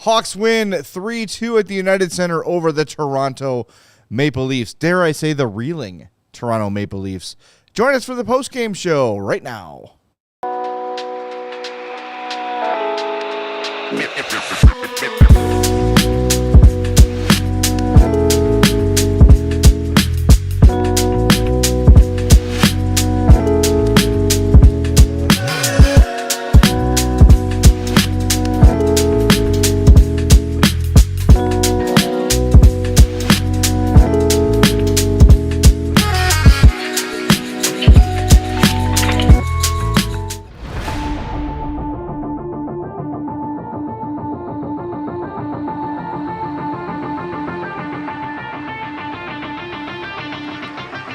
Hawks win 3-2 at the United Center over the Toronto Maple Leafs. Dare I say the reeling Toronto Maple Leafs. Join us for the postgame show right now.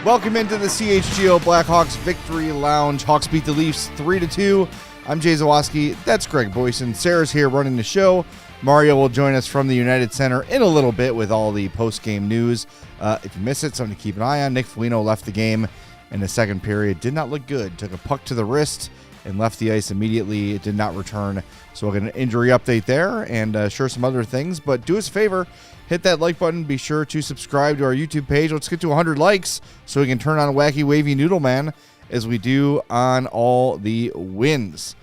Welcome into the CHGO Blackhawks Victory Lounge. Hawks beat the Leafs 3-2. I'm Jay Zawaski. That's Greg Boysen. Sarah's here running the show. Mario will join us from the United Center in a little bit with all the post-game news. If you miss it, something to keep an eye on. Nick Foligno left the game in the second period. Did not look good. Took a puck to the wrist and left the ice immediately. It did not return. So we'll get an injury update there and sure some other things. But do us a favor. Hit that like button. Be sure to subscribe to our YouTube page. Let's get to 100 likes so we can turn on Wacky Wavy Noodle Man as we do on all the wins.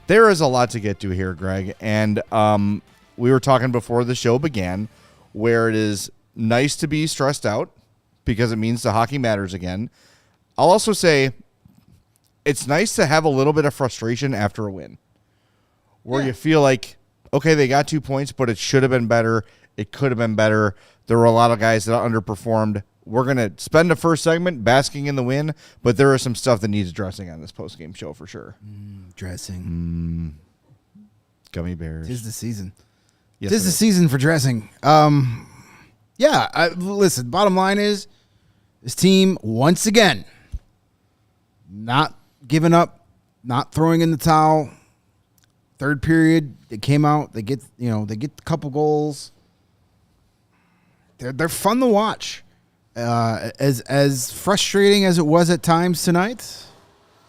There is a lot to get to here, Greg. And we were talking before the show began where it is nice to be stressed out because it means the hockey matters again. I'll also say it's nice to have a little bit of frustration after a win where you feel like, okay, they got 2 points, but it should have been better. It could have been better. There were a lot of guys that underperformed. We're going to spend the first segment basking in the win, but there is some stuff that needs addressing on this postgame show for sure. Dressing. Gummy bears. 'Tis the season. Yes, 'Tis the season for dressing. Listen, bottom line is this team, once again, not giving up, not throwing in the towel. Third period, they came out, they get a couple goals. They're fun to watch. As frustrating as it was at times tonight,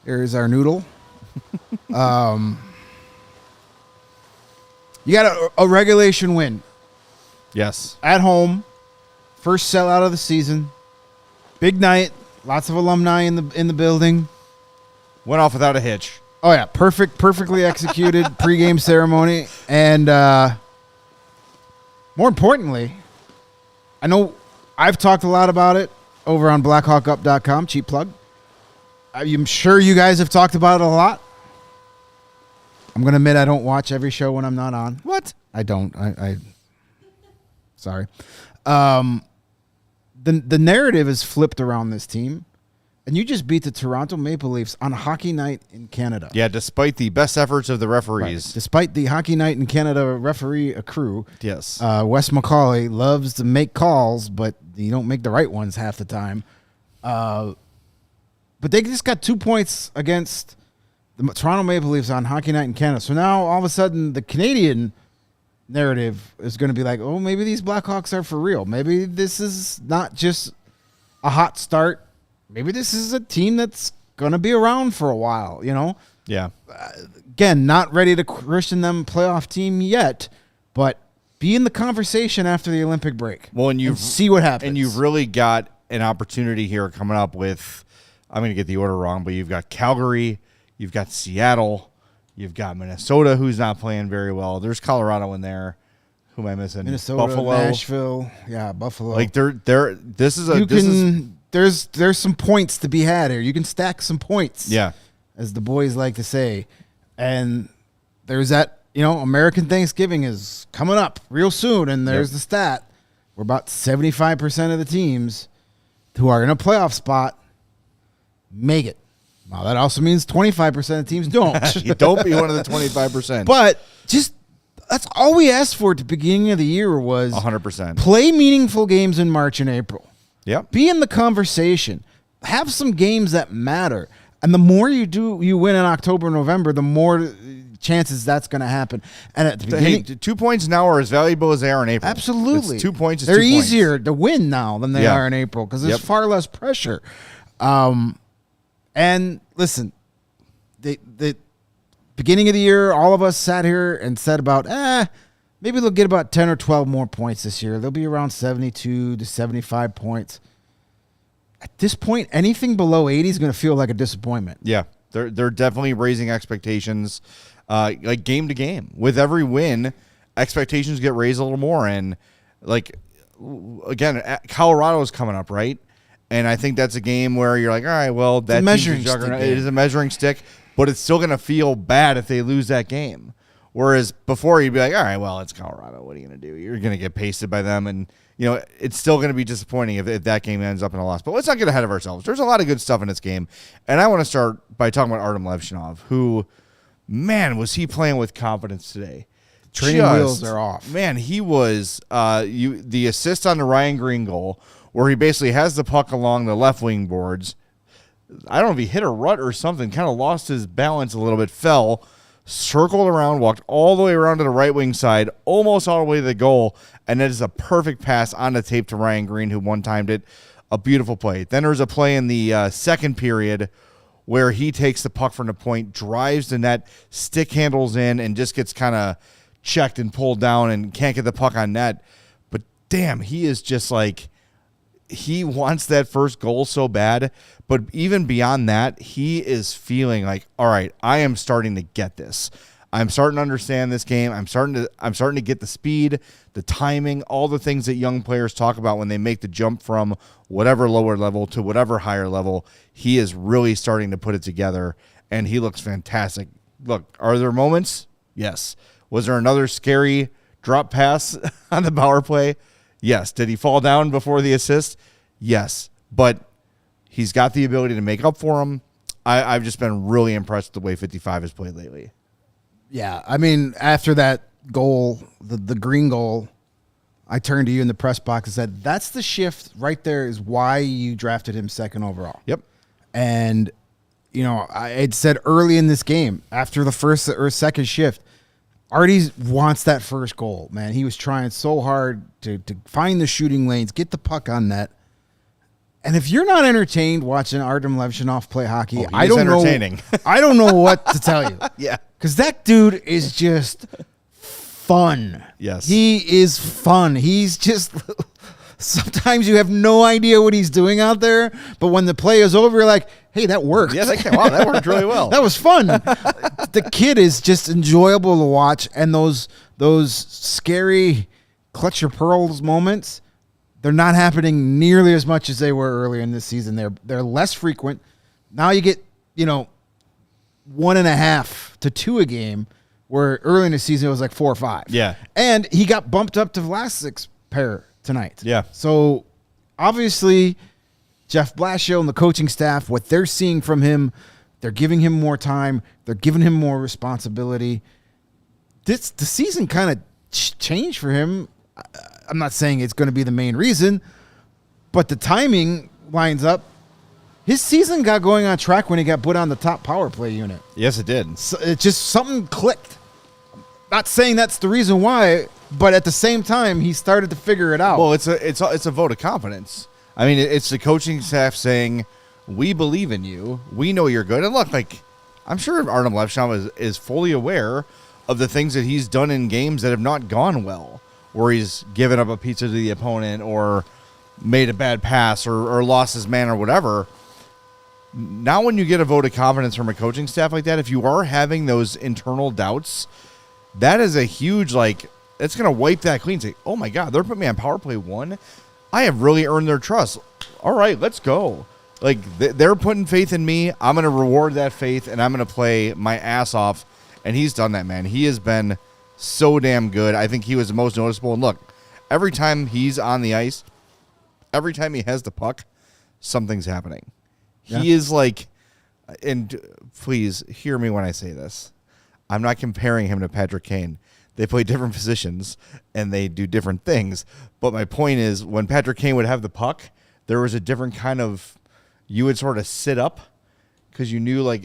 there's our noodle. You got a regulation win. Yes. At home. First sellout of the season. Big night. Lots of alumni in the building. Went off without a hitch. Oh, yeah. Perfectly executed pregame ceremony. And more importantly, I know I've talked a lot about it over on blackhawkup.com. Cheap plug. I'm sure you guys have talked about it a lot. I'm going to admit I don't watch every show when I'm not on. What? I don't. Sorry. The narrative is flipped around this team. And you just beat the Toronto Maple Leafs on a hockey night in Canada. Yeah, despite the best efforts of the referees. Right. Despite the hockey night in Canada referee crew. Yes. Wes McCauley loves to make calls, but you don't make the right ones half the time. But they just got 2 points against the Toronto Maple Leafs on hockey night in Canada. So now all of a sudden the Canadian narrative is going to be like, oh, maybe these Blackhawks are for real. Maybe this is not just a hot start. Maybe this is a team that's going to be around for a while, you know? Yeah. Again, not ready to christen them playoff team yet, but be in the conversation after the Olympic break. Well, and see what happens. And you've really got an opportunity here coming up with, I'm going to get the order wrong, but you've got Calgary, you've got Seattle, you've got Minnesota, who's not playing very well. There's Colorado in there. Who am I missing? Minnesota, Buffalo, Nashville, Buffalo. Like There's some points to be had here. You can stack some points. Yeah. As the boys like to say. And there's that, American Thanksgiving is coming up real soon. And there's the stat where about 75% of the teams who are in a playoff spot make it. Now, that also means 25% of teams don't. You don't be one of the 25%. But that's all we asked for at the beginning of the year was 100%. Play meaningful games in March and April. Yep. Be in the conversation. Have some games that matter. And the more you win in October, November, the more chances that's going to happen. And at the beginning, 2 points now are as valuable as they are in April. Absolutely. It's 2 points. They're easier to win now than they are in April because there's far less pressure. And listen, the beginning of the year, all of us sat here and said about, maybe they'll get about 10 or 12 more points this year. They'll be around 72 to 75 points. At this point, anything below 80 is going to feel like a disappointment. Yeah, they're definitely raising expectations, like game to game. With every win, expectations get raised a little more. And like again, Colorado's coming up, right? And I think that's a game where you're like, all right, well, that measuring team's a juggernaut. stick game. It is a measuring stick, but it's still going to feel bad if they lose that game. Whereas before, you'd be like, all right, well, it's Colorado. What are you going to do? You're going to get pasted by them, and it's still going to be disappointing if that game ends up in a loss. But let's not get ahead of ourselves. There's a lot of good stuff in this game, and I want to start by talking about Artyom Levshunov, who, man, was he playing with confidence today. Training wheels are off. Man, he was the assist on the Ryan Greene goal, where he basically has the puck along the left wing boards. I don't know if he hit a rut or something, kind of lost his balance a little bit, fell, circled around, walked all the way around to the right wing side, almost all the way to the goal, and it is a perfect pass on the tape to Ryan Greene, who one-timed it. A beautiful play. Then there's a play in the second period where he takes the puck from the point, drives the net, stick handles in, and just gets kind of checked and pulled down and can't get the puck on net. But damn, he is just like, he wants that first goal so bad. But even beyond that, he is feeling like, all right, I am starting to get this. I'm starting to understand this game. I'm starting to get the speed, the timing, all the things that young players talk about when they make the jump from whatever lower level to whatever higher level. He is really starting to put it together, and he looks fantastic. Look, are there moments? Yes. Was there another scary drop pass on the power play? Yes. Did he fall down before the assist? Yes. But he's got the ability to make up for him. I've just been really impressed with the way 55 has played lately. Yeah, I mean, after that goal, the Greene goal, I turned to you in the press box and said, that's the shift right there is why you drafted him second overall. Yep. And, I had said early in this game, after the first or second shift, Artie wants that first goal, man. He was trying so hard to find the shooting lanes, get the puck on net. And if you're not entertained watching Artyom Levshunov play hockey, I don't know. I don't know what to tell you. Yeah. Because that dude is just fun. Yes. He is fun. He's just sometimes you have no idea what he's doing out there, but when the play is over, you're like, hey, that worked. Yeah, wow, that worked really well. That was fun. The kid is just enjoyable to watch, and those scary clutch your pearls moments, they're not happening nearly as much as they were earlier in this season. They're less frequent. Now you get, 1.5 to 2 a game, where early in the season it was like 4 or 5. Yeah. And he got bumped up to Vlasic's pair tonight. Yeah. So obviously Jeff Blashill and the coaching staff, what they're seeing from him, they're giving him more time. They're giving him more responsibility. The season kind of changed for him. I'm not saying it's going to be the main reason, but the timing lines up. His season got going on track when he got put on the top power play unit. Yes, it did. So it just something clicked. Not saying that's the reason why, but at the same time, he started to figure it out. Well, it's a vote of confidence. I mean, it's the coaching staff saying, we believe in you. We know you're good. And look, I'm sure Artyom Levshunov is fully aware of the things that he's done in games that have not gone well, where he's given up a pizza to the opponent or made a bad pass or lost his man or whatever. Now when you get a vote of confidence from a coaching staff like that, if you are having those internal doubts, that is a huge, it's going to wipe that clean. Say, oh, my God, they're putting me on power play 1. I have really earned their trust. All right, let's go. They're putting faith in me. I'm going to reward that faith, and I'm going to play my ass off. And he's done that, man. He has been so damn good. I think he was the most noticeable. And look, every time he's on the ice, every time he has the puck, something's happening. Yeah. He is and please hear me when I say this. I'm not comparing him to Patrick Kane. They play different positions, and they do different things. But my point is, when Patrick Kane would have the puck, there was a different kind of, you would sort of sit up because you knew,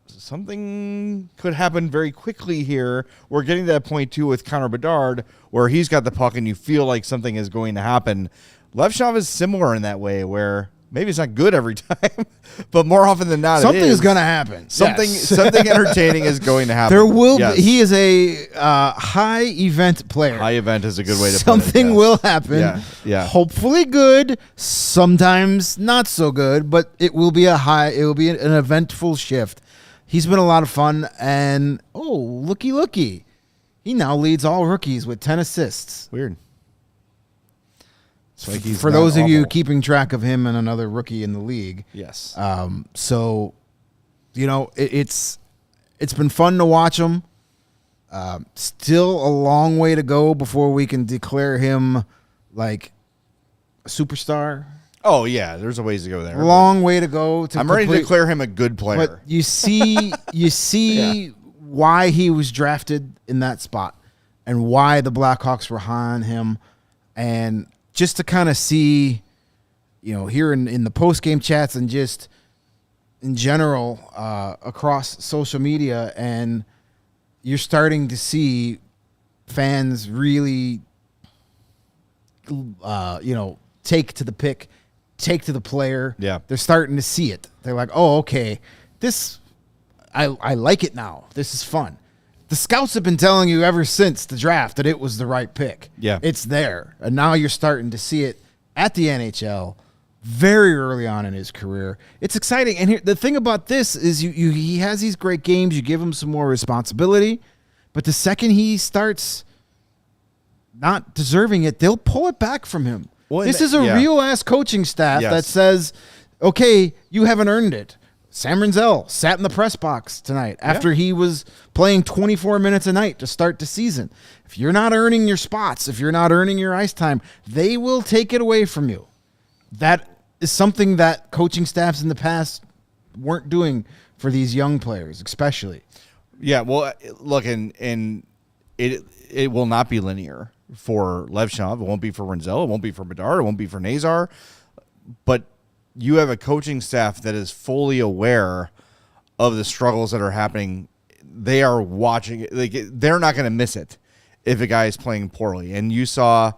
something could happen very quickly here. We're getting to that point, too, with Connor Bedard, where he's got the puck, and you feel like something is going to happen. Levshunov is similar in that way, where Maybe it's not good every time, but more often than not, Something it is going to happen. Something entertaining is going to happen. There will Yes. be. He is a high event player. High event is a good way to put it. Something will happen. Yeah. Hopefully good. Sometimes not so good, but it will be an eventful shift. He's been a lot of fun, and looky. He now leads all rookies with 10 assists. Weird. For those of you keeping track of him and another rookie in the league. Yes. So, it's been fun to watch him. Still a long way to go before we can declare him like a superstar. Oh, yeah. There's a ways to go there. Long way to go. I'm ready to declare him a good player. But you see Yeah. why he was drafted in that spot and why the Blackhawks were high on him. And just to kind of see, here in the post-game chats and just in general across social media, and you're starting to see fans really, take to the pick, take to the player. Yeah. They're starting to see it. They're like, oh, okay, I like it now. This is fun. The scouts have been telling you ever since the draft that it was the right pick. Yeah. It's there. And now you're starting to see it at the NHL very early on in his career. It's exciting. And here, the thing about this is he has these great games. You give him some more responsibility. But the second he starts not deserving it, they'll pull it back from him. Well, this is a real-ass coaching staff Yes. that says, okay, you haven't earned it. Sam Renzel sat in the press box tonight after he was playing 24 minutes a night to start the season. If you're not earning your spots, if you're not earning your ice time, they will take it away from you. That is something that coaching staffs in the past weren't doing for these young players, especially. Yeah, well, look, and it will not be linear for Levshunov. It won't be for Renzel. It won't be for Bedard. It won't be for Nazar. But you have a coaching staff that is fully aware of the struggles that are happening. They are watching it. They're not going to miss it if a guy is playing poorly. And you saw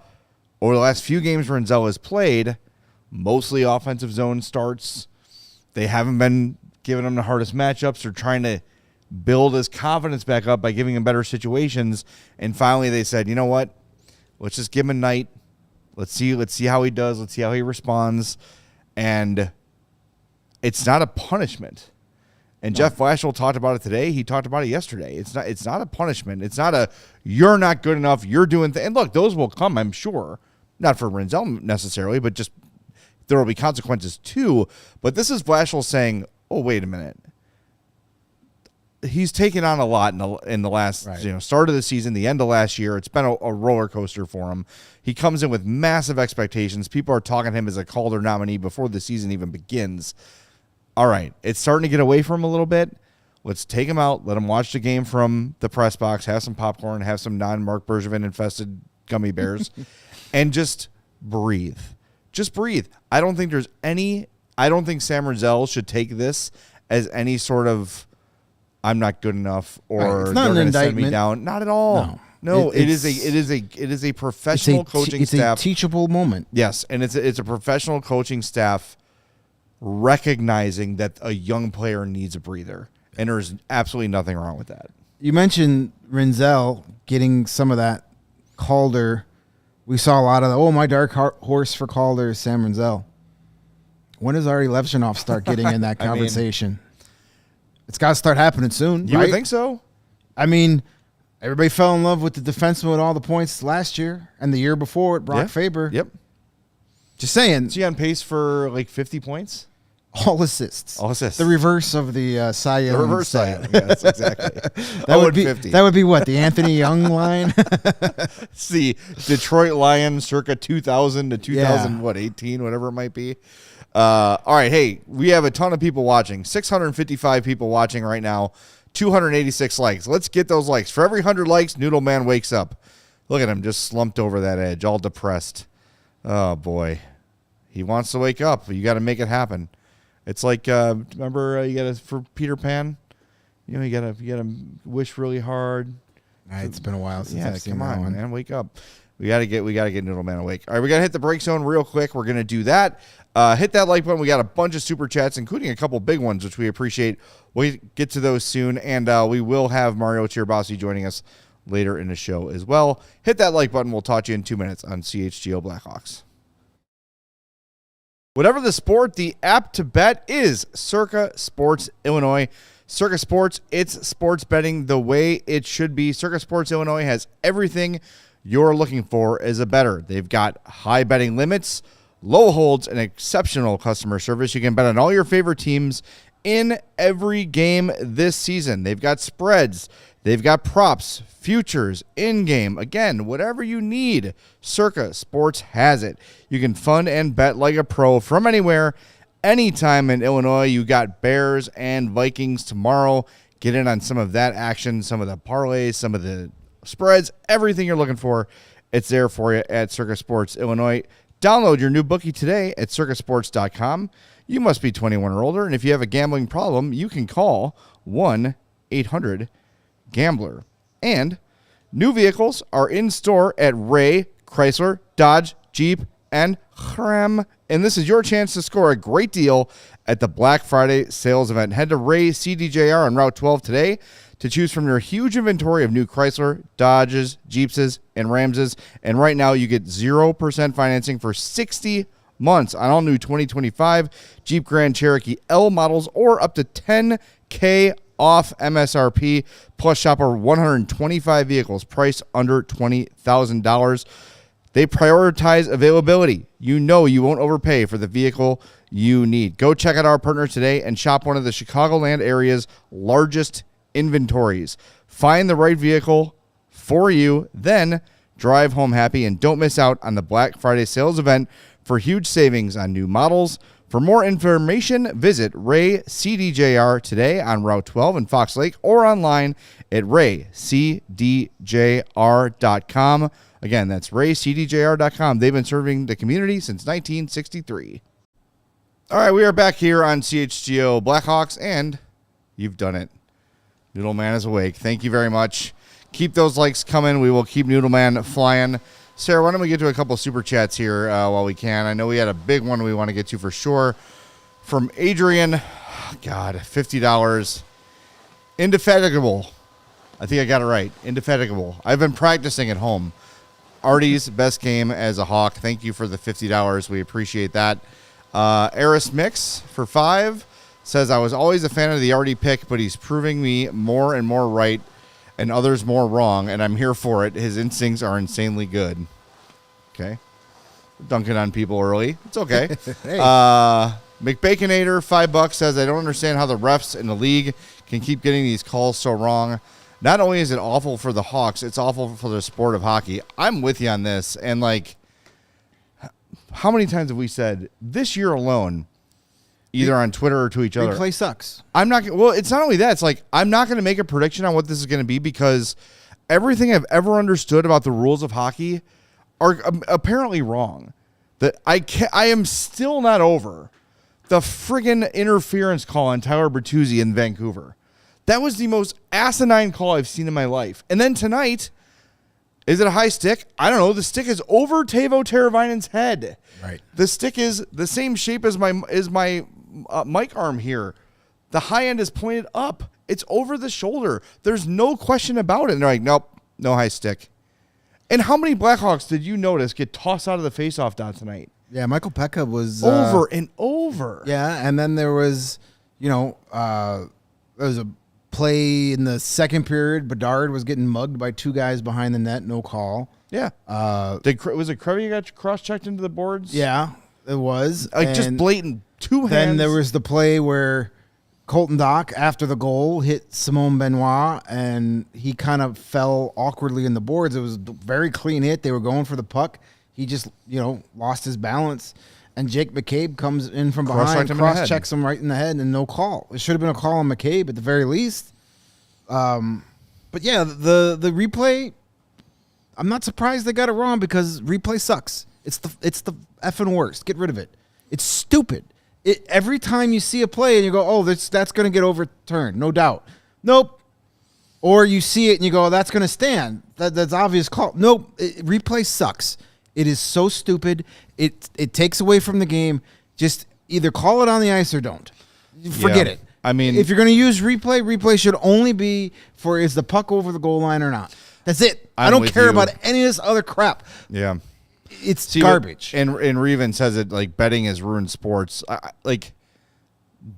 over the last few games Renzel has played, mostly offensive zone starts. They haven't been giving him the hardest matchups. They're trying to build his confidence back up by giving him better situations. And finally they said, you know what? Let's just give him a night. Let's see how he does. Let's see how he responds. And it's not a punishment. And Jeff Blashill talked about it today. He talked about it yesterday. It's not a punishment. It's not a you're not good enough. You're doing and look, those will come, I'm sure. Not for Renzel necessarily, but just there will be consequences too. But this is Blashill saying, "Oh, wait a minute." He's taken on a lot in the last start of the season, the end of last year. It's been a roller coaster for him. He comes in with massive expectations. People are talking to him as a Calder nominee before the season even begins. All right, it's starting to get away from him a little bit. Let's take him out. Let him watch the game from the press box, have some popcorn, have some non-Mark Bergevin-infested gummy bears, and just breathe. Just breathe. I don't think Sam Renzel should take this as any sort of I'm not good enough or It's they're not an going to send me indictment. down. Not at all. No, it is a professional coaching staff. It's a teachable moment. Yes, and it's a professional coaching staff recognizing that a young player needs a breather, and there's absolutely nothing wrong with that. You mentioned Renzel getting some of that Calder. We saw a lot of my dark horse for Calder is Sam Renzel. When does Artyom Levshunov start getting in that conversation? It's got to start happening soon. You right? would think so. I mean, everybody fell in love with the defenseman with all the points last year and the year before with Brock Faber. Yep. Just saying. Is he on pace for like 50 points? All assists. All assists. The reverse of the Cy Young. The reverse Cy Young. Yes, exactly. That would be what? The Anthony Young line? It's the Detroit Lions circa 2000 to 2018, whatever it might be. All right, hey, we have a ton of people watching. 655 people watching right now. 286 likes. Let's get those likes. For every 100 likes, Noodle Man wakes up. Look at him, just slumped over that edge, all depressed. Oh, boy. He wants to wake up. You got to make it happen. It's like, remember, you got to, for Peter Pan, you got to wish really hard. It's been a while since I've seen come that on, one. man, wake up. We gotta get Noodle Man awake. All right, we gotta hit the break zone real quick. We're gonna do that. Hit that like button. We got a bunch of super chats, including a couple big ones, which we appreciate. We'll get to those soon, and we will have Mario Tirabassi joining us later in the show as well. Hit that like button. We'll talk to you in 2 minutes on CHGO Blackhawks. Whatever the sport, the app to bet is Circa Sports Illinois. Circa Sports, it's sports betting the way it should be. Circa Sports Illinois has everything you're looking for as a bettor. They've got high betting limits, low holds, and exceptional customer service. You can bet on all your favorite teams in every game this season. They've got spreads. They've got props, futures, in-game. Again, whatever you need, Circa Sports has it. You can fund and bet like a pro from anywhere, anytime in Illinois. You got Bears and Vikings tomorrow. Get in on some of that action, some of the parlays, some of the spreads, everything you're looking for. It's there for you at Circa Sports Illinois. Download your new bookie today at circasports.com. You must be 21 or older, and if you have a gambling problem, you can call 1-800-GAMBLER. And new vehicles are in store at Ray, Chrysler, Dodge, Jeep, and Ram. And this is your chance to score a great deal at the Black Friday sales event. Head to Ray CDJR on Route 12 today to choose from your huge inventory of new Chrysler, Dodges, Jeepses, and Ramses. And right now you get 0% financing for 60 months on all new 2025 Jeep Grand Cherokee L models, or up to $10,000 off MSRP. Plus, shop over 125 vehicles priced under $20,000. They prioritize availability. You know you won't overpay for the vehicle you need. Go check out our partners today and shop one of the Chicagoland area's largest inventories. Find the right vehicle for you, then drive home happy, and don't miss out on the Black Friday sales event for huge savings on new models. For more information, visit Ray CDJR today on Route 12 in Fox Lake, or online at raycdjr.com. Again, that's raycdjr.com. They've been serving the community since 1963. All right, we are back here on CHGO Blackhawks, and you've done it. Noodle Man is awake. Thank you very much. Keep those likes coming. We will keep Noodle Man flying. Sarah, why don't we get to a couple super chats here while we can? I know we had a big one we want to get to for sure. From Adrian, God, $50. Indefatigable. I think I got it right. Indefatigable. I've been practicing at home. Artie's best game as a Hawk. Thank you for the $50. We appreciate that. Eris Mix for $5 says, I was always a fan of the Artie pick, but he's proving me more and more right and others more wrong, and I'm here for it. His instincts are insanely good. Okay. Dunking on people early. It's okay. Hey. McBaconator, $5 says, I don't understand how the refs in the league can keep getting these calls so wrong. Not only is it awful for the Hawks, it's awful for the sport of hockey. I'm with you on this. And, like, how many times have we said this year alone, either on Twitter or to each other? Replay sucks. I'm not. Well, it's not only that. It's like I'm not going to make a prediction on what this is going to be, because everything I've ever understood about the rules of hockey are apparently wrong. That I am still not over the friggin' interference call on Tyler Bertuzzi in Vancouver. That was the most asinine call I've seen in my life. And then tonight, is it a high stick? I don't know. The stick is over Teuvo Teravainen's head. Right. The stick is the same shape as my mic arm here. The high end is pointed up. It's over the shoulder. There's no question about it. And they're like, nope, no high stick. And how many Blackhawks did you notice get tossed out of the faceoff dot tonight? Yeah, Michael Pekka was over and over. Yeah, and then there was, there was a play in the second period. Bedard was getting mugged by two guys behind the net, no call. Yeah. Was it Krevy got cross-checked into the boards? Yeah, it was. Like, just blatant two hands. Then there was the play where Colton Dach, after the goal, hit Simone Benoit, and he kind of fell awkwardly in the boards. It was a very clean hit. They were going for the puck. He just, lost his balance. And Jake McCabe comes in from behind, cross-checks him right in the head, and no call. It should have been a call on McCabe at the very least. But yeah, the replay, I'm not surprised they got it wrong, because replay sucks. It's the effing worst. Get rid of it. It's stupid. Every time you see a play and you go, oh, that's going to get overturned, no doubt. Nope. Or you see it and you go, that's going to stand. That's obvious call. Nope, replay sucks. It is so stupid. It takes away from the game. Just either call it on the ice or don't. Forget it. I mean, if you're going to use replay should only be for is the puck over the goal line or not. That's it. I don't care about any of this other crap. Yeah. It's garbage. And Reven says it like betting has ruined sports.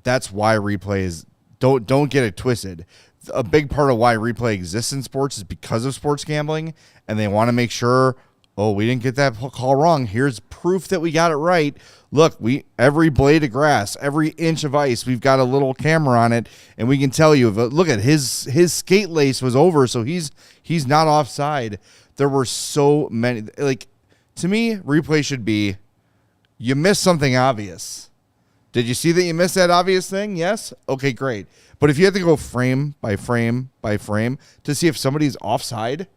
That's why replay is don't get it twisted. A big part of why replay exists in sports is because of sports gambling, and they want to make sure, we didn't get that call wrong. Here's proof that we got it right. Look, every blade of grass, every inch of ice, we've got a little camera on it, and we can tell you. Look at his skate lace was over, so he's not offside. There were so many. To me, replay should be, you missed something obvious. Did you see that you missed that obvious thing? Yes? Okay, great. But if you have to go frame by frame by frame to see if somebody's offside,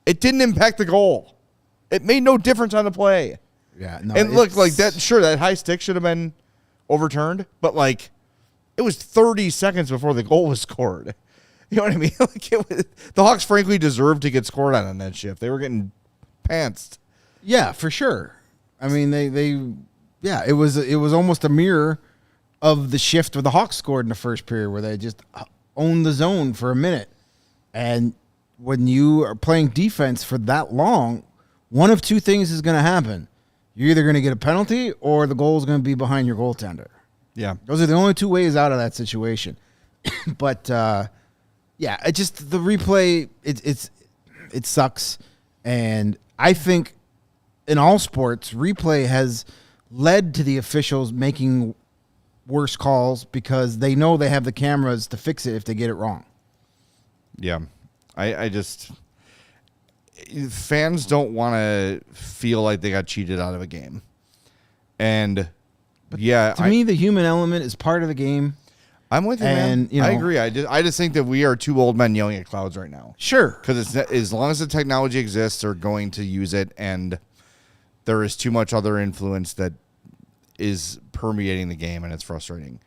it didn't impact the goal. It made no difference on the play. Yeah, no. And look, like that, sure, that high stick should have been overturned, but it was 30 seconds before the goal was scored. You know what I mean? The Hawks frankly deserved to get scored on that shift. They were getting pantsed. Yeah, for sure. I mean, it was almost a mirror of the shift where the Hawks scored in the first period, where they just owned the zone for a minute. And when you are playing defense for that long, one of two things is going to happen. You're either going to get a penalty or the goal is going to be behind your goaltender. Yeah. Those are the only two ways out of that situation. But, the replay, it sucks. And I think in all sports, replay has led to the officials making worse calls because they know they have the cameras to fix it if they get it wrong. Yeah. Fans don't want to feel like they got cheated out of a game. And to me, the human element is part of the game. I'm with you, man. I agree. I just think that we are two old men yelling at clouds right now. Sure. Because as long as the technology exists, they're going to use it, and there is too much other influence that is permeating the game, and it's frustrating.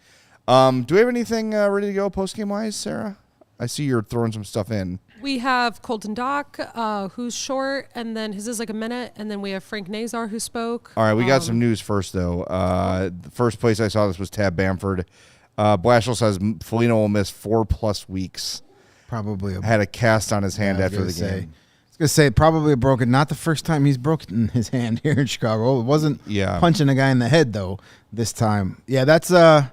Do we have anything ready to go post-game wise, Sarah? I see you're throwing some stuff in. We have Colton Dach, who's short, and then his is like a minute, and then we have Frank Nazar, who spoke. All right, we got some news first, though. The first place I saw this was Tab Bamford. Blashill says Foligno will miss 4+ weeks. Probably had a cast on his hand after the game. I was going to say, probably broken. Not the first time he's broken his hand here in Chicago. It wasn't punching a guy in the head, though, this time. Yeah, that's a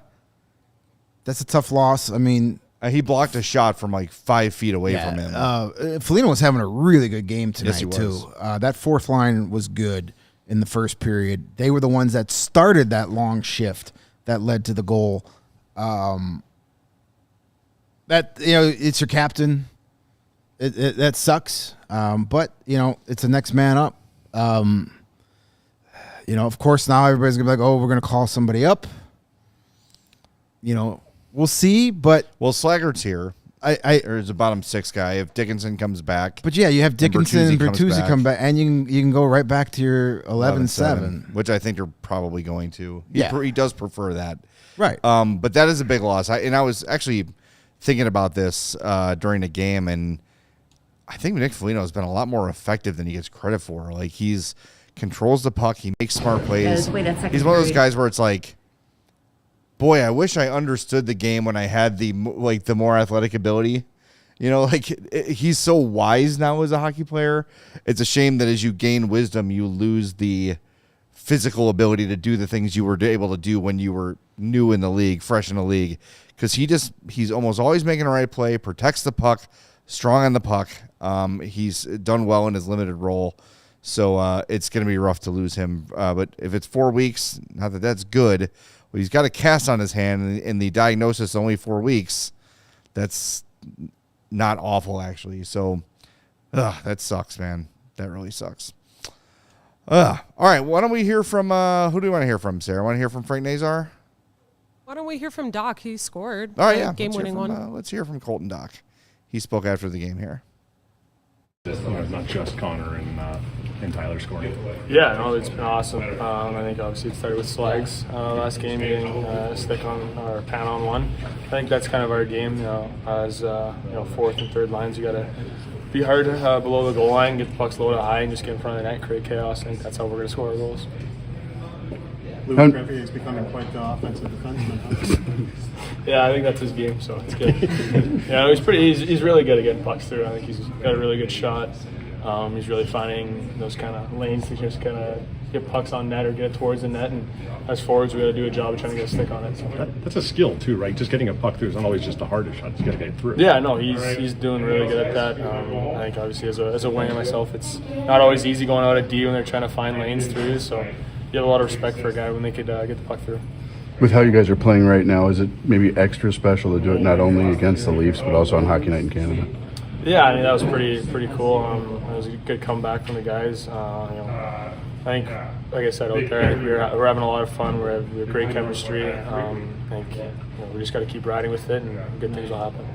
tough loss. I mean, he blocked a shot from 5 feet away from him. Foligno was having a really good game tonight, yes, too. That fourth line was good in the first period. They were the ones that started that long shift that led to the goal. It's your captain. That sucks. But it's the next man up. Of course, now everybody's gonna be like, we're gonna call somebody up. We'll see, but Slaggert's here. There's a bottom 6 guy. If Dickinson comes back, but you have Dickinson and Bertuzzi come back, and you can go right back to your 11-7, which I think you're probably going to. He does prefer that, right? But that is a big loss. I was actually thinking about this during the game, and I think Nick Foligno has been a lot more effective than he gets credit for. He's controls the puck, he makes smart plays. He's one of those guys where it's like, boy, I wish I understood the game when I had the more athletic ability. He's so wise now as a hockey player. It's a shame that as you gain wisdom, you lose the physical ability to do the things you were able to do when you were new in the league, fresh in the league. Because he's almost always making the right play, protects the puck, strong on the puck. He's done well in his limited role. So it's going to be rough to lose him. But if it's 4 weeks, not that that's good. Well, he's got a cast on his hand, and the diagnosis only 4 weeks. That's not awful, actually. So, that sucks, man. That really sucks. All right, why don't we hear from who do we want to hear from, Sarah? Want to hear from Frank Nazar? Why don't we hear from Dach? He scored. All right, yeah. Game-winning one. Let's hear from Colton Dach. He spoke after the game here. Not just Connor and and Tyler scoring? Yeah, no, it's been awesome. I think obviously it started with Slags last game, getting a stick on or pan on one. I think that's kind of our game. As fourth and third lines, you got to be hard below the goal line, get the pucks loaded high, and just get in front of the net, create chaos. I think that's how we're going to score our goals. Louis Griffey is becoming quite the offensive defenseman. Huh? Yeah, I think that's his game, so it's good. He's really good at getting pucks through. I think he's got a really good shot. He's really finding those kind of lanes to just kind of get pucks on net or get it towards the net. And as forwards, we got to do a job of trying to get a stick on it. So. That's a skill too, right? Just getting a puck through is not always just the hardest shot. It's got to get through. Yeah, no, he's doing really good at that. I think obviously as a winger myself, it's not always easy going out at D when they're trying to find lanes through. So you have a lot of respect for a guy when they could get the puck through. With how you guys are playing right now, is it maybe extra special to do it not only against the Leafs but also on Hockey Night in Canada? Yeah, I mean that was pretty cool. It was a good comeback from the guys. I think, like I said out there, I think we're having a lot of fun. We have great chemistry. I think we just got to keep riding with it, and good things will happen.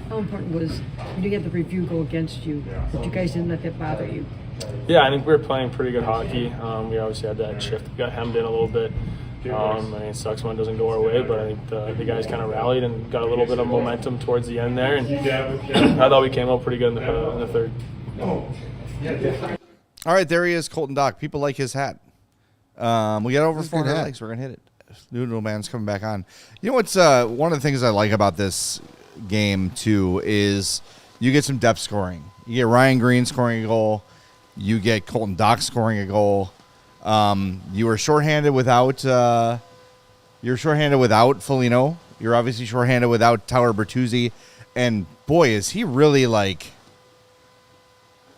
How important was when you get the review go against you, but you guys didn't let that bother you? Yeah, I think we were playing pretty good hockey. We obviously had that shift. We got hemmed in a little bit. I mean, it sucks when it doesn't go our way, but I think the guys kind of rallied and got a little bit of momentum towards the end there. And I thought we came out pretty good in the third. All right, there he is, Colton Dach. People like his hat. We got over 400 likes. We're going to hit it. Noodle Man's coming back on. You know what's one of the things I like about this game, too, is you get some depth scoring. You get Ryan Greene scoring a goal. You get Colton Dach scoring a goal. You were shorthanded without Foligno. You're obviously shorthanded without Tyler Bertuzzi. And boy, is he really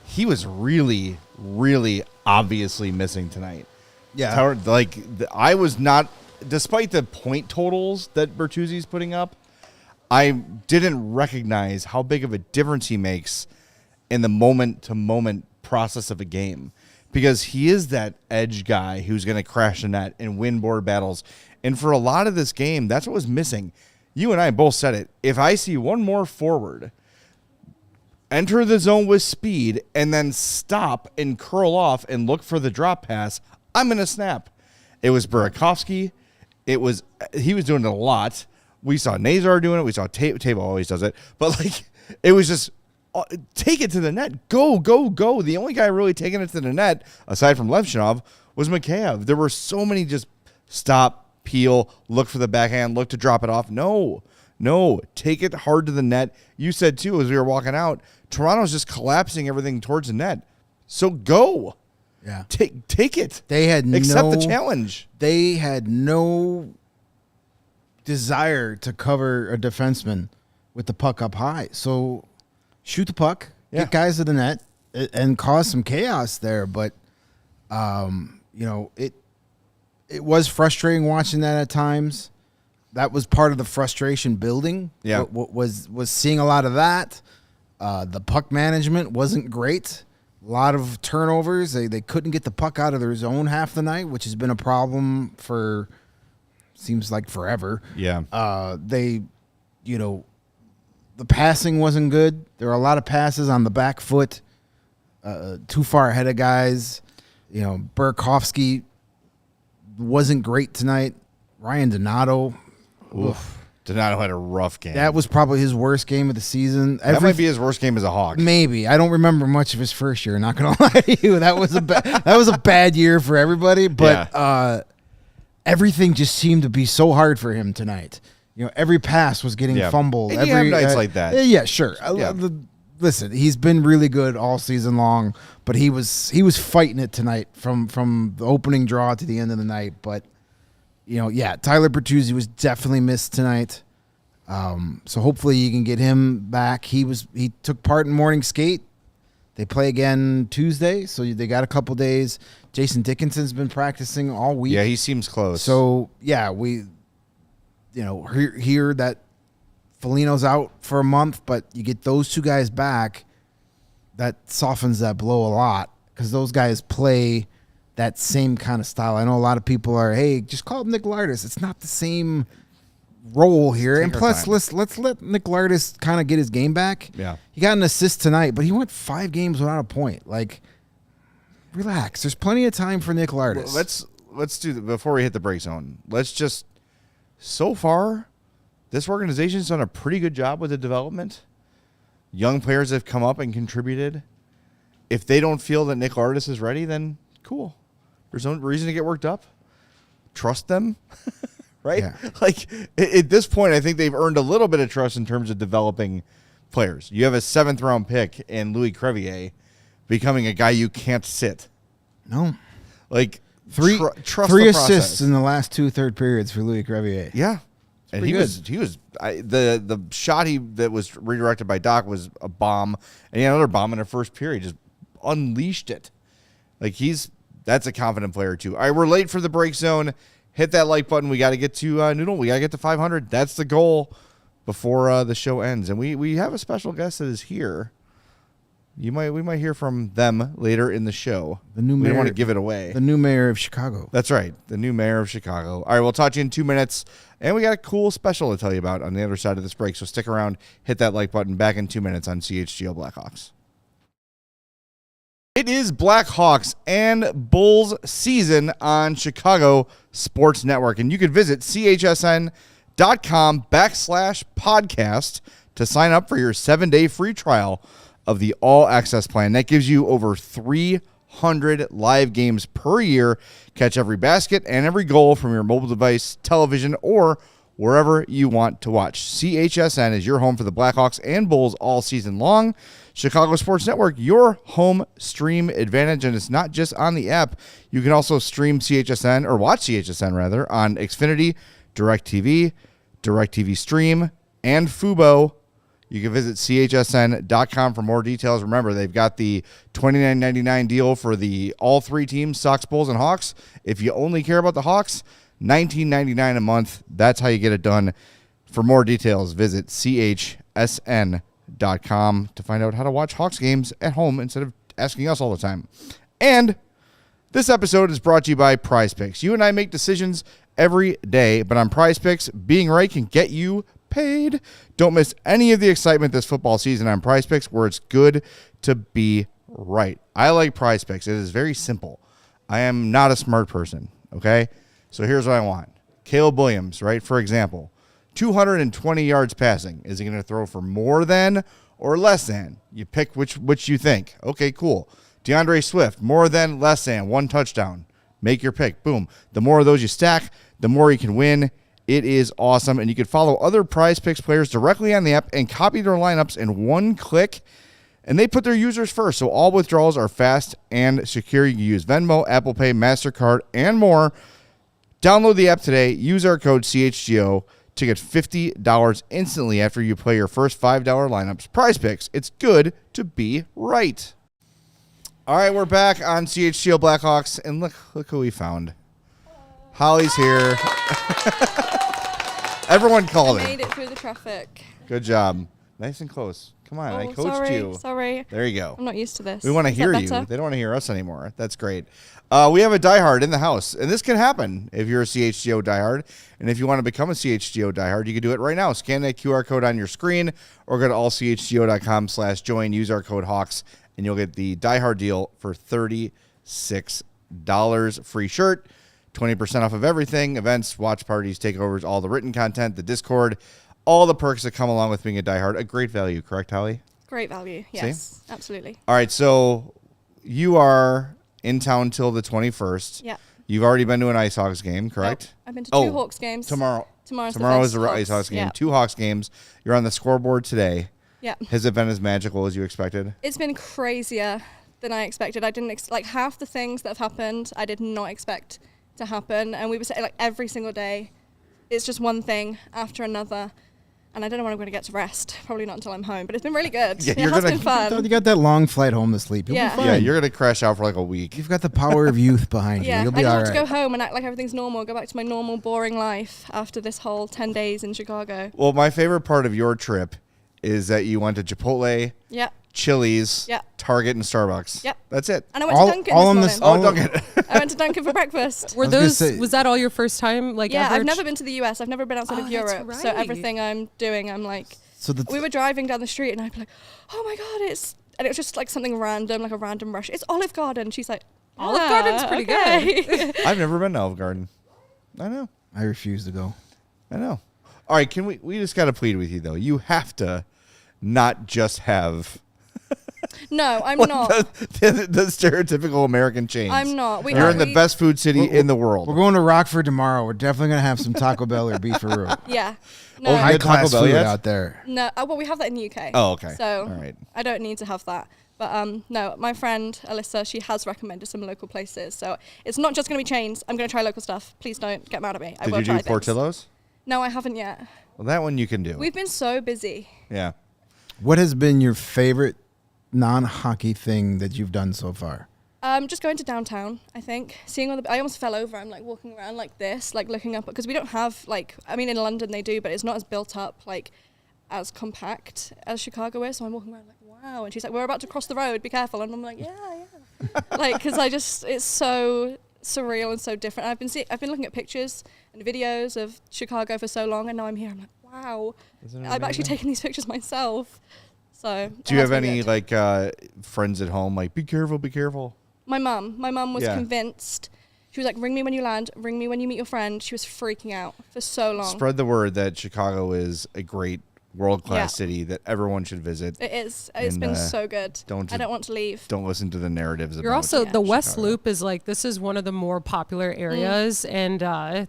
he was really, really obviously missing tonight. Yeah. I was not, despite the point totals that Bertuzzi's putting up, I didn't recognize how big of a difference he makes in the moment-to-moment process of a game. Because he is that edge guy who's going to crash the net and win board battles. And for a lot of this game, that's what was missing. You and I both said it. If I see one more forward enter the zone with speed and then stop and curl off and look for the drop pass, I'm going to snap. It was Burakovsky. He was doing it a lot. We saw Nazar doing it. We saw Teuvo always does it. But it was just, take it to the net. Go, go, go. The only guy really taking it to the net, aside from Levshunov, was Mikheyev. There were so many just stop, peel, look for the backhand, look to drop it off. No, take it hard to the net. You said, too, as we were walking out, Toronto's just collapsing everything towards the net. So go. Yeah. Take it. They had Accept the challenge. They had no desire to cover a defenseman with the puck up high. So shoot the puck, get guys to the net, and cause some chaos there. But, it was frustrating watching that at times. That was part of the frustration building. Yeah. Was seeing a lot of that. The puck management wasn't great. A lot of turnovers. They couldn't get the puck out of their zone half the night, which has been a problem for seems like forever. Yeah. The passing wasn't good. There were a lot of passes on the back foot, too far ahead of guys. Burakovsky wasn't great tonight. Ryan Donato. Oof. Donato had a rough game. That was probably his worst game of the season. That might be his worst game as a Hawk. Maybe. I don't remember much of his first year. Not going to lie to you. That was a bad year for everybody. But everything just seemed to be so hard for him tonight. Every pass was getting fumbled. And you have nights like that. Yeah, sure. Yeah. Listen, he's been really good all season long, but he was fighting it tonight from the opening draw to the end of the night. But Tyler Bertuzzi was definitely missed tonight. So hopefully you can get him back. He took part in morning skate. They play again Tuesday, so they got a couple days. Jason Dickinson's been practicing all week. Yeah, he seems close. So we hear that Foligno's out for a month, but you get those two guys back, that softens that blow a lot because those guys play that same kind of style. I know a lot of people are, hey, just call him Nick Lardis. It's not the same role here. And plus, let's let Nick Lardis kind of get his game back. Yeah. He got an assist tonight, but he went 5 games without a point. Relax. There's plenty of time for Nick Lardis. Let's do before we hit the break zone. Let's just so far, this organization's done a pretty good job with the development. Young players have come up and contributed. If they don't feel that Nick Lardis is ready, then cool. There's no reason to get worked up. Trust them, right? Yeah. Like at this point, I think they've earned a little bit of trust in terms of developing players. You have a 7th-round pick in Louis Crevier becoming a guy you can't sit. No. Like Three trust three the assists process. in the last 2 third periods for Louis Crevier. Yeah. And he pretty was the shot that was redirected by Dach was a bomb, and he had another bomb in the first period, just unleashed it. Like that's a confident player too. All right, we're late for the break zone. Hit that like button. We got to get to Noodle. We got to get to 500. That's the goal before the show ends. And we have a special guest that is here. We might hear from them later in the show. The new we mayor, don't want to give it away. The new mayor of Chicago. That's right. The new mayor of Chicago. All right, we'll talk to you in 2 minutes. And we got a cool special to tell you about on the other side of this break. So stick around. Hit that like button. Back in 2 minutes on CHGO Blackhawks. It is Blackhawks and Bulls season on Chicago Sports Network. And you can visit chsn.com/podcast to sign up for your 7-day free trial of the All Access plan. That gives you over 300 live games per year. Catch every basket and every goal from your mobile device, television, or wherever you want to watch. CHSN is your home for the Blackhawks and Bulls all season long. Chicago Sports Network, your home stream advantage, and it's not just on the app. You can also stream CHSN, or watch CHSN rather, on Xfinity, DirecTV, DirecTV Stream, and Fubo. You can visit chsn.com for more details. Remember, they've got the $29.99 deal for all 3 teams, Sox, Bulls, and Hawks. If you only care about the Hawks, $19.99 a month. That's how you get it done. For more details, visit chsn.com to find out how to watch Hawks games at home instead of asking us all the time. And this episode is brought to you by Prize Picks. You and I make decisions every day, but on Prize Picks, being right can get you paid. Don't miss any of the excitement this football season on Prize Picks, where it's good to be right. I like Prize Picks. It is very simple. I am not a smart person, okay? So here's what I want. Caleb Williams, right, for example, 220 yards passing. Is he going to throw for more than or less than? You pick which you think. Okay, cool. DeAndre Swift, more than, less than, 1 touchdown. Make your pick. Boom. The more of those you stack, the more you can win. It is awesome, and you can follow other Prize Picks players directly on the app and copy their lineups in 1 click, and they put their users first, so all withdrawals are fast and secure. You can use Venmo, Apple Pay, MasterCard, and more. Download the app today. Use our code CHGO to get $50 instantly after you play your first $5 lineups. Prize Picks. It's good to be right. All right, we're back on CHGO Blackhawks, and look who we found. Holly's here. Everyone called I her. made it through the traffic. Good job. Nice and close. Come on, I coached you. Sorry. There you go. I'm not used to this. We want to hear you. They don't want to hear us anymore. That's great. We have a diehard in the house, and this can happen if you're a CHGO diehard. And if you want to become a CHGO diehard, you can do it right now. Scan that QR code on your screen or go to allchgo.com/join. Use our code HAWKS, and you'll get the diehard deal for $36. Free shirt, 20% off of everything, events, watch parties, takeovers, all the written content, the Discord, all the perks that come along with being a diehard. A great value, correct, Holly? Great value. Yes, absolutely. All right, so you are in town till the 21st. Yeah. You've already been to an Ice Hawks game, correct? Nope. I've been to 2 Hawks games. Tomorrow Tomorrow is the Ice Hawks game. Yeah. 2 Hawks games. You're on the scoreboard today. Yeah. Has it been as magical as you expected? It's been crazier than I expected. I didn't like half the things that have happened. I did not expect to happen, and we were saying like every single day, it's just one thing after another. And I don't know when I'm going to get to rest. Probably not until I'm home. But it's been really good. Yeah, it has been fun. You got that long flight home to sleep. You'll Yeah. be fine. Yeah, you're going to crash out for like a week. You've got the power of youth behind you. Yeah, You'll I be just all want to go right. home and act like everything's normal, go back to my normal, boring life after this whole 10 days in Chicago. Well, my favorite part of your trip is that you went to Chipotle, Yeah. Chili's, Yeah. Target, and Starbucks. Yep. That's it. And I went All- to Dunkin' all on this this- morning. Oh, Dunkin'. I went to Dunkin' for breakfast. Were was gonna those? say- Was that all your first time? Like, Yeah, ever? I've never been to the US. I've never been outside Oh, of that's Europe. So right. everything I'm doing, I'm like, So the we were driving down the street and I'd be like, oh my God, and it was just like something random, like a random rush. It's Olive Garden. She's like, Olive Garden's pretty good. I've never been to Olive Garden. I know. I refuse to go. I know. All right, can we just got to plead with you, though. You have to not just have No, I'm not. the stereotypical American chains. I'm not. You're in the best food city in the world. We're going to Rockford tomorrow. We're definitely going to have some Taco Bell or beefaroo. Yeah. No, Oh, High had Taco class Bell food yet? out there. no. Well, we have that in the UK. Oh, okay. So All right. I don't need to have that. But no, my friend Alyssa, she has recommended some local places. So it's not just going to be chains. I'm going to try local stuff. Please don't get mad at me. I Did will you try do things. Portillo's? No, I haven't yet. Well, that one you can do. We've been so busy. Yeah. What has been your favorite non-hockey thing that you've done so far? Just going to downtown, I think. Seeing all the... I almost fell over. I'm like walking around like this, like looking up. Because we don't have like... I mean, in London they do, but it's not as built up, like as compact as Chicago is. So I'm walking around like, wow. And she's like, we're about to cross the road. Be careful. And I'm like, yeah. Like, because it's so surreal and so different. And I've been looking at pictures and videos of Chicago for so long. And now I'm here. I'm like, wow. I've actually taken these pictures myself. So Do you have any like friends at home? Like, be careful, be careful. My mum was Yeah. convinced. She was like, ring me when you land, ring me when you meet your friend. She was freaking out for so long. Spread the word that Chicago is a great world-class Yeah. city that everyone should visit. It is. It's And, been so good. don't I don't want to leave. Don't listen to the narratives You're about also Yeah. the West Chicago. Loop is like this is one of the more popular areas, and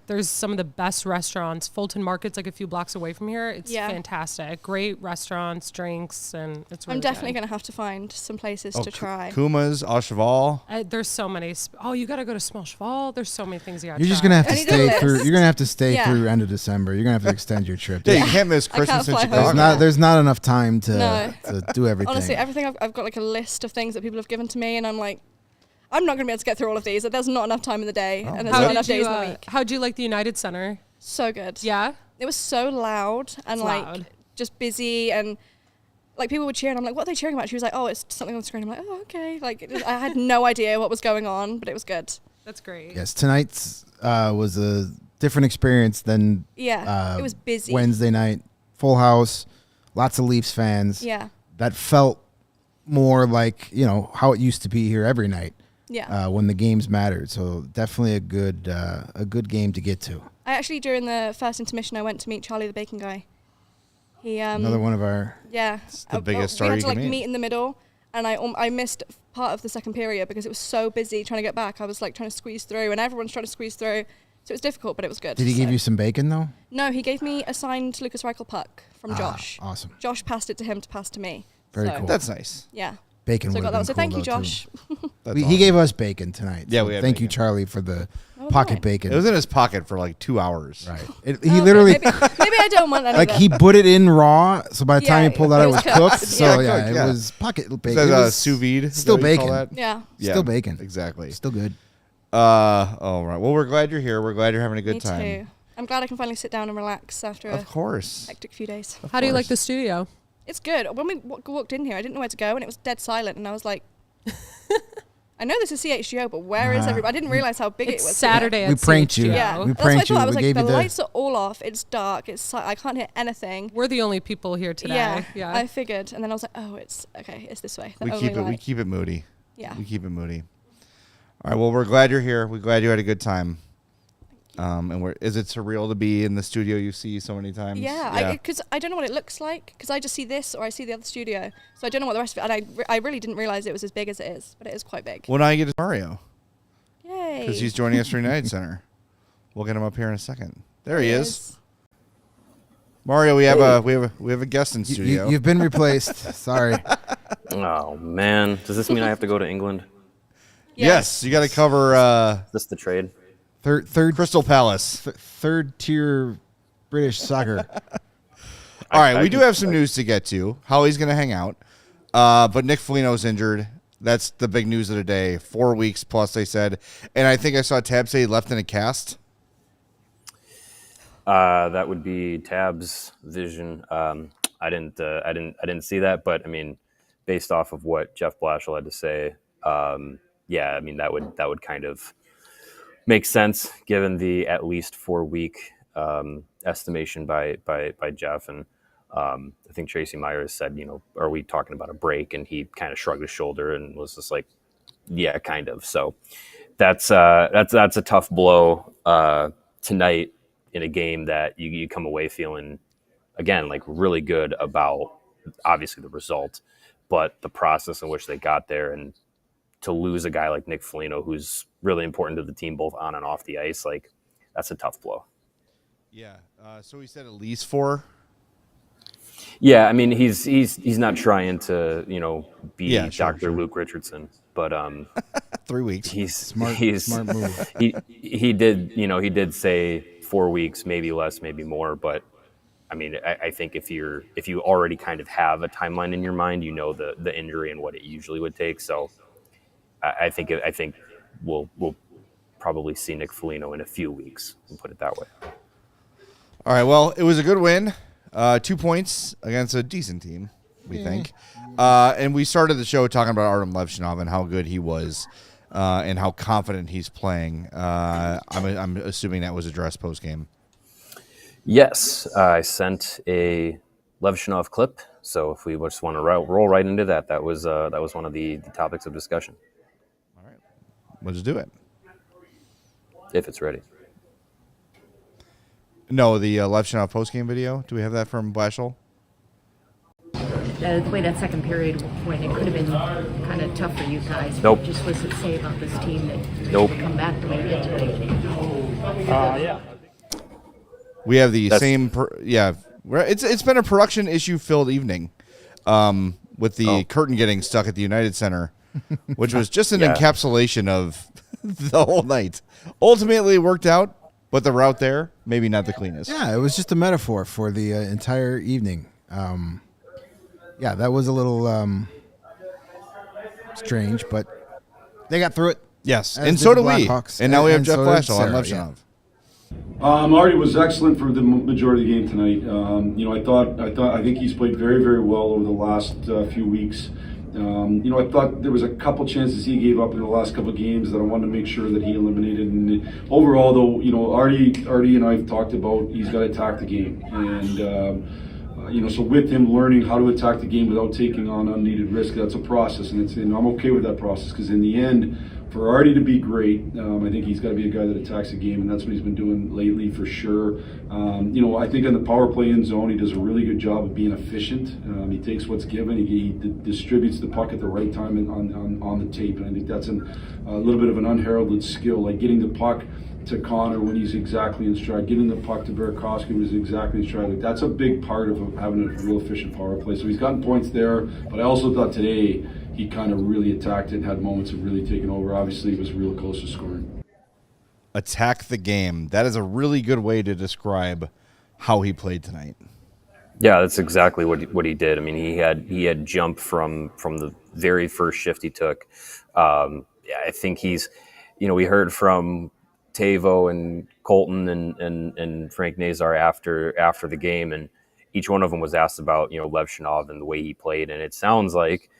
there's some of the best restaurants. Fulton Market's like a few blocks away from here. It's Yeah. fantastic. Great restaurants, drinks, and it's. Really I'm definitely good. going to have to find some places Oh, to try. Kuma's, Au Cheval. There's so many. Oh, you got to go to Small Cheval. There's so many things you got. You're just gonna have to I need a stay list. through. You're gonna have to stay Yeah. through end of December. You're gonna have to extend your trip. Yeah, you can't miss I can't Christmas in fly home. Chicago. There's not enough time to No. do everything. Honestly, everything I've got like a list of things that people have given to me, and I'm like, I'm not going to be able to get through all of these. There's not enough time in the day, and there's How not enough did you? days in the week. How'd you like the United Center? So good. Yeah. It was so loud and It's like loud. just busy, and like people would cheer, and I'm like, what are they cheering about? She was like, oh, it's something on the screen. I'm like, oh, okay. Like I had no idea what was going on, but it was good. That's great. Yes, tonight's was a different experience than Yeah, it was busy. Wednesday night. Full house, lots of Leafs fans. Yeah, That felt more like how it used to be here every night. yeah. When the games mattered. So definitely a good game to get to. I actually during the first intermission, I went to meet Charlie the Bacon Guy. He Another one of our. Yeah, the biggest we star had you to can like meet. meet in the middle, and I missed part of the second period because it was so busy trying to get back. I was like trying to squeeze through, and everyone's trying to squeeze through. So it was difficult, but it was good. Did he give So- you some bacon though? No, he gave me a signed Lucas Reichel puck from Josh. Awesome. Josh passed it to him to pass to me. Very So, cool. That's nice. Yeah. Bacon So I would got have that. been So cool thank you, though, too. Josh. That's He awesome. gave us bacon tonight. Yeah, so we had thank you, bacon. Charlie, for the Oh, pocket nice. bacon. It was in his pocket for like 2 hours. right. Oh, He literally maybe I don't want any like of he it. put it in raw, so by the time Yeah, he pulled it out, it it was was cooked. cooked. So Yeah, yeah, cooked, it yeah. was pocket Is bacon. that It was sous vide? Is still that what you call bacon. that? Yeah. Still bacon. Exactly. Still good. All right. Well, we're glad you're here. We're glad you're having a good Me time. too. I'm glad I can finally sit down and relax after a Of course. hectic few days. How do you like the studio? It's good. When we walked in here, I didn't know where to go, and it was dead silent, and I was like, I know this is CHGO, but where is everybody? I didn't realize how big It's it was. Saturday. We at pranked you. CHGO. Yeah, We that's what I pranked you. thought. I was We like, gave the you the- lights are all off. It's dark. I can't hear anything. We're the only people here today. Yeah, I figured, and then I was like, oh, it's okay. It's this way. The We only keep it. We light. keep it moody. Yeah. We keep it moody. All right. Well, we're glad you're here. We're glad you had a good time. And is it surreal to be in the studio you see so many times? Yeah, because I don't know what it looks like, because I just see this or I see the other studio, so I don't know what the rest of it. And I really didn't realize it was as big as it is, but it is quite big. Well, now you get to Mario Yay! because he's joining us for United Center. We'll get him up here in a second. There he is. Mario, we have a guest in studio. You've been replaced. Sorry. Oh man, does this mean I have to go to England? Yes, you got to cover Is this the trade? Third Crystal Palace. third tier British soccer. All right, we do have some news to get to. Holly's going to hang out, but Nick Foligno's injured. That's the big news of the day. 4 weeks plus, they said, and I think I saw Tab say he left in a cast. That would be Tab's vision. I didn't see that, but I mean, based off of what Jeff Blashill had to say, yeah, I mean that would kind of make sense given the at least 4 week estimation by Jeff. And I think Tracy Myers said, are we talking about a break? And he kind of shrugged his shoulder and was just like, Yeah, kind of. So that's a tough blow tonight in a game that you come away feeling, again, like really good about obviously the result, but the process in which they got there, and to lose a guy like Nick Foligno, who's really important to the team both on and off the ice, like that's a tough blow. Yeah. So he said at least 4. Yeah, I mean he's not trying to be sure, Dr. Luke Richardson, but 3 weeks. Smart move. He did say 4 weeks, maybe less, maybe more, but I mean I think if you already kind of have a timeline in your mind, the injury and what it usually would take. So I think we'll probably see Nick Foligno in a few weeks, and put it that way. All right. Well, it was a good win. 2 points against a decent team, we think. And we started the show talking about Artyom Levshunov and how good he was, and how confident he's playing. I'm assuming that was addressed post game. Yes, I sent a Levshunov clip. So if we just want to roll right into that, that was one of the topics of discussion. All right, let's do it. If it's ready. No, the Levshunov post game video. Do we have that from Blashill? The way that second period went, it could have been kind of tough for you guys. Nope. Just what's it say about this team that Nope. they come back the way they did tonight? Yeah. We have the same. It's been a production issue filled evening, with the curtain getting stuck at the United Center, which was just an encapsulation of the whole night. Ultimately, it worked out, but the route there maybe not the cleanest. Yeah, it was just a metaphor for the entire evening. That was a little strange, but they got through it. Yes, and so do we. And now we have Jeff Blashill on Levshunov. Artie was excellent for the majority of the game tonight. I think he's played very, very well over the last few weeks. I thought there was a couple chances he gave up in the last couple of games that I wanted to make sure that he eliminated. And overall, though, Artie and I have talked about he's got to attack the game, and so with him learning how to attack the game without taking on unneeded risk, that's a process, and I'm okay with that process, because in the end, for Artie to be great, I think he's got to be a guy that attacks the game, and that's what he's been doing lately for sure. I think on the power play in zone, he does a really good job of being efficient. He takes what's given, he distributes the puck at the right time on the tape, and I think that's a little bit of an unheralded skill, like getting the puck to Connor when he's exactly in stride, getting the puck to Burakovsky when he's exactly in stride. Like, that's a big part of having a real efficient power play. So he's gotten points there, but I also thought today he kind of really attacked it and had moments of really taking over. Obviously, it was real close to scoring. Attack the game. That is a really good way to describe how he played tonight. Yeah, that's exactly what he did. I mean, he had jumped from the very first shift he took. I think he's, we heard from Teuvo and Colton and Frank Nazar after the game, and each one of them was asked about Levshunov and the way he played, and it sounds like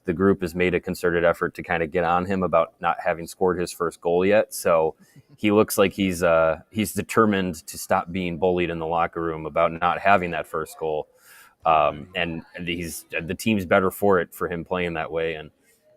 the group has made a concerted effort to kind of get on him about not having scored his first goal yet. So he looks like he's determined to stop being bullied in the locker room about not having that first goal, and the team's better for him playing that way, and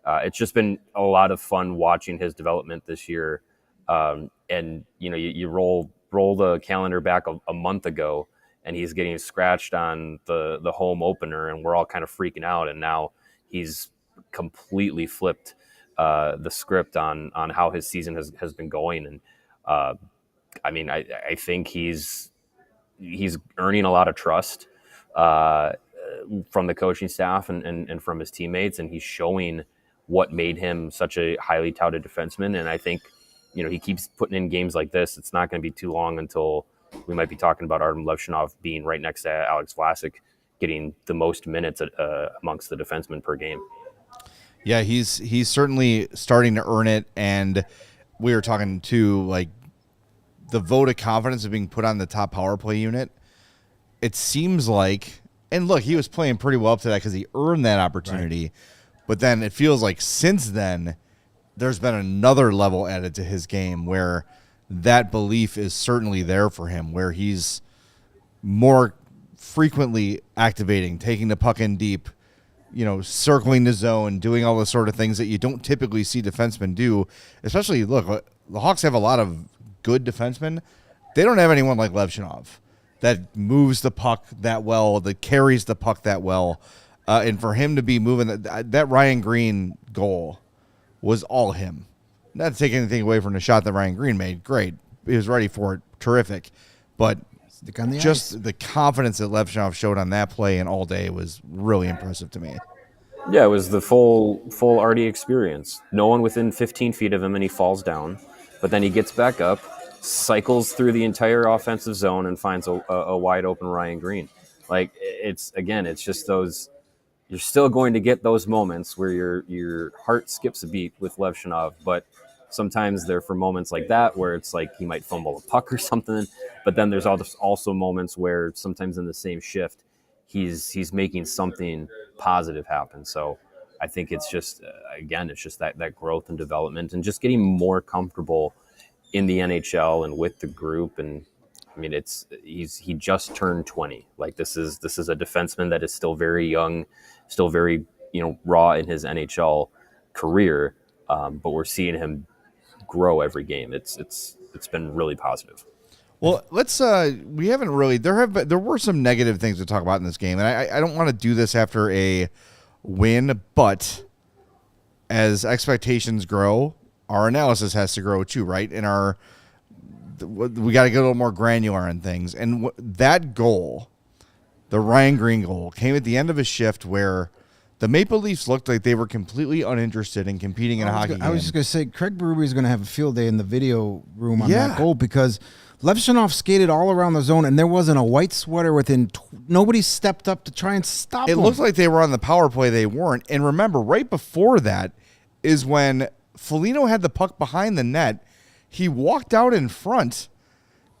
it's just been a lot of fun watching his development this year. And you roll the calendar back a month ago, and he's getting scratched on the home opener, and we're all kind of freaking out. And now he's completely flipped the script on how his season has been going. And I think he's earning a lot of trust from the coaching staff and from his teammates, and he's showing what made him such a highly touted defenseman. And I think he keeps putting in games like this. It's not going to be too long until we might be talking about Artyom Levshunov being right next to Alex Vlasic, getting the most minutes amongst the defensemen per game. Yeah, he's certainly starting to earn it, and we were talking too, like the vote of confidence of being put on the top power play unit. It seems like, and look, he was playing pretty well up to that because he earned that opportunity, right. But then it feels like since then, there's been another level added to his game where that belief is certainly there for him, where he's more frequently activating, taking the puck in deep, circling the zone, doing all the sort of things that you don't typically see defensemen do. Especially, look, the Hawks have a lot of good defensemen. They don't have anyone like Levshunov that moves the puck that well, that carries the puck that well. And for him to be moving, that Ryan Greene goal was all him. Not to take anything away from the shot that Ryan Greene made. Great. He was ready for it. Terrific. But just the confidence that Levshunov showed on that play and all day was really impressive to me. Yeah, it was the full Artie experience. No one within 15 feet of him, and he falls down. But then he gets back up, cycles through the entire offensive zone, and finds a wide open Ryan Greene. Like, it's just those. You're still going to get those moments where your heart skips a beat with Levshunov, but sometimes they're for moments like that where it's like he might fumble a puck or something. But then there's also moments where sometimes in the same shift, he's making something positive happen. So I think it's just, it's just that growth and development and just getting more comfortable in the NHL and with the group. And I mean, he just turned 20. Like this is a defenseman that is still very young, still very, raw in his NHL career. But we're seeing him grow every game. It's been really positive. Well, let's we haven't really there were some negative things to talk about in this game, and I don't want to do this after a win, but as expectations grow, our analysis has to grow too, right? And we got to get a little more granular on things. And that goal, the Ryan Greene goal, came at the end of a shift where the Maple Leafs looked like they were completely uninterested in competing in a hockey game. I was just going to say, Craig Berube is going to have a field day in the video room on that goal because Levshunov skated all around the zone, and there wasn't a white sweater within. Nobody stepped up to try and stop him. It looked like they were on the power play. They weren't. And remember, right before that is when Foligno had the puck behind the net. He walked out in front,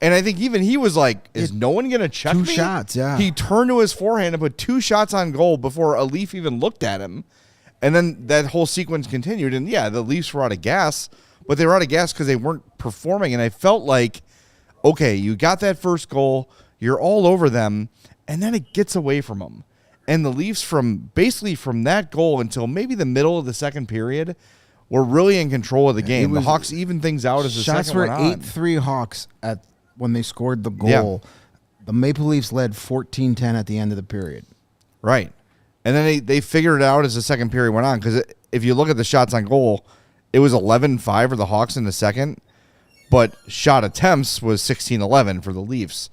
and I think even he was like, is no one going to check me? 2 shots, yeah. He turned to his forehand and put 2 shots on goal before a Leaf even looked at him. And then that whole sequence continued. And, the Leafs were out of gas, but they were out of gas because they weren't performing. And I felt like, okay, you got that first goal, you're all over them, and then it gets away from them. And the Leafs from that goal until maybe the middle of the second period were really in control of the game. The Hawks evened things out as the second went on. Shots were 8-3 Hawks when they scored the goal. Yeah. The Maple Leafs led 14-10 at the end of the period. Right. And then they figured it out as the second period went on, because if you look at the shots on goal, it was 11-5 for the Hawks in the second, but shot attempts was 16-11 for the Leafs.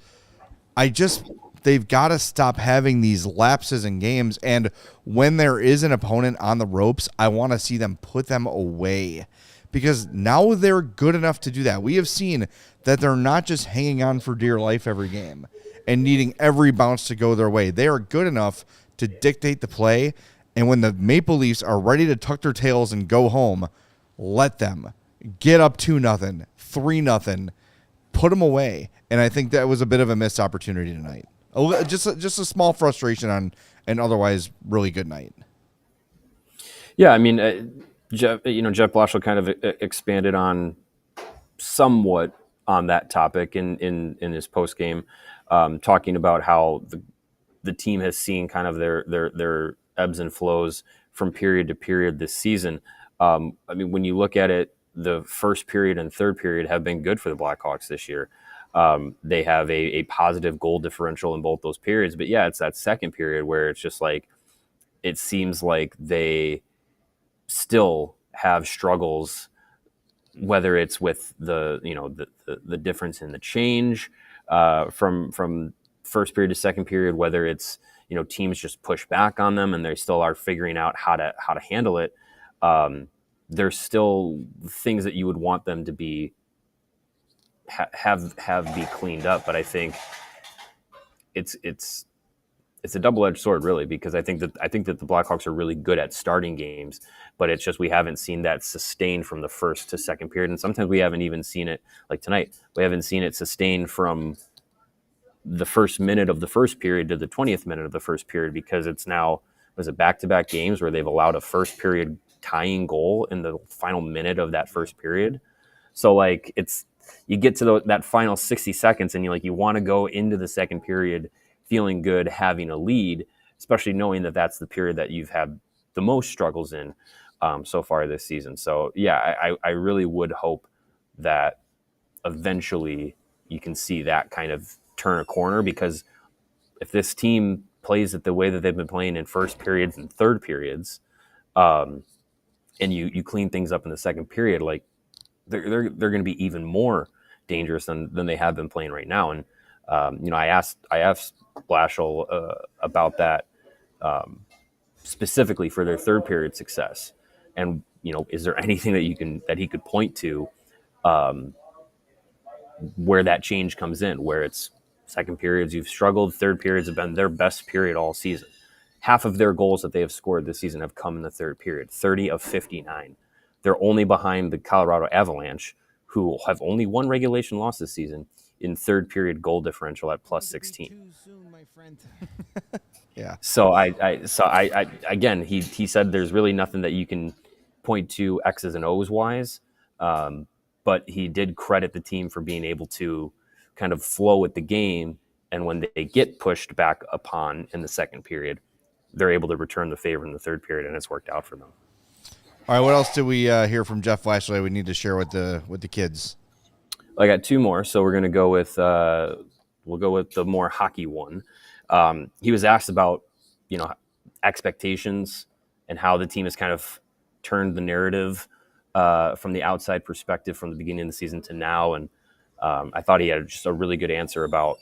They've got to stop having these lapses in games, and when there is an opponent on the ropes, I want to see them put them away, because now they're good enough to do that. We have seen that they're not just hanging on for dear life every game and needing every bounce to go their way. They are good enough to dictate the play, and when the Maple Leafs are ready to tuck their tails and go home, let them get up 2-0, 3-0, put them away. And I think that was a bit of a missed opportunity tonight. Just a small frustration on an otherwise really good night. Yeah, I mean, Jeff Blashill kind of expanded on somewhat on that topic in his post game, talking about how the team has seen kind of their ebbs and flows from period to period this season. I mean, when you look at it, the first period and third period have been good for the Blackhawks this year. They have a positive goal differential in both those periods. But yeah, it's that second period where it's just like, it seems like they still have struggles, whether it's with the difference in the change from first period to second period, whether it's, teams just push back on them and they still are figuring out how to handle it. There's still things that you would want them to be have be cleaned up, but I think it's a double-edged sword, really, because I think that the Blackhawks are really good at starting games, but it's just we haven't seen that sustained from the first to second period, and sometimes we haven't even seen it, like tonight, we haven't seen it sustained from the first minute of the first period to the 20th minute of the first period, because it's now back-to-back games where they've allowed a first period tying goal in the final minute of that first period. So like you get to that final 60 seconds and you want to go into the second period feeling good, having a lead, especially knowing that that's the period that you've had the most struggles in so far this season. So yeah, I really would hope that eventually you can see that kind of turn a corner, because if this team plays it the way that they've been playing in first periods and third periods, and you clean things up in the second period, like they're going to be even more dangerous than they have been playing right now. And I asked Blashill about that specifically for their third period success, and is there anything that he could point to where that change comes in, where it's second periods you've struggled, third periods have been their best period all season. Half of their goals that they have scored this season have come in the third period, 30 of 59. They're only behind the Colorado Avalanche, who have only one regulation loss this season in third period goal differential at plus 16. Yeah. So I again, he said there's really nothing that you can point to X's and O's wise, but he did credit the team for being able to kind of flow with the game, and when they get pushed back upon in the second period, they're able to return the favor in the third period, and it's worked out for them. All right, what else did we hear from Jeff Blashill we need to share with the kids? I got two more, so we're going to go with we'll go with the more hockey one. He was asked about expectations and how the team has kind of turned the narrative from the outside perspective from the beginning of the season to now, and I thought he had just a really good answer about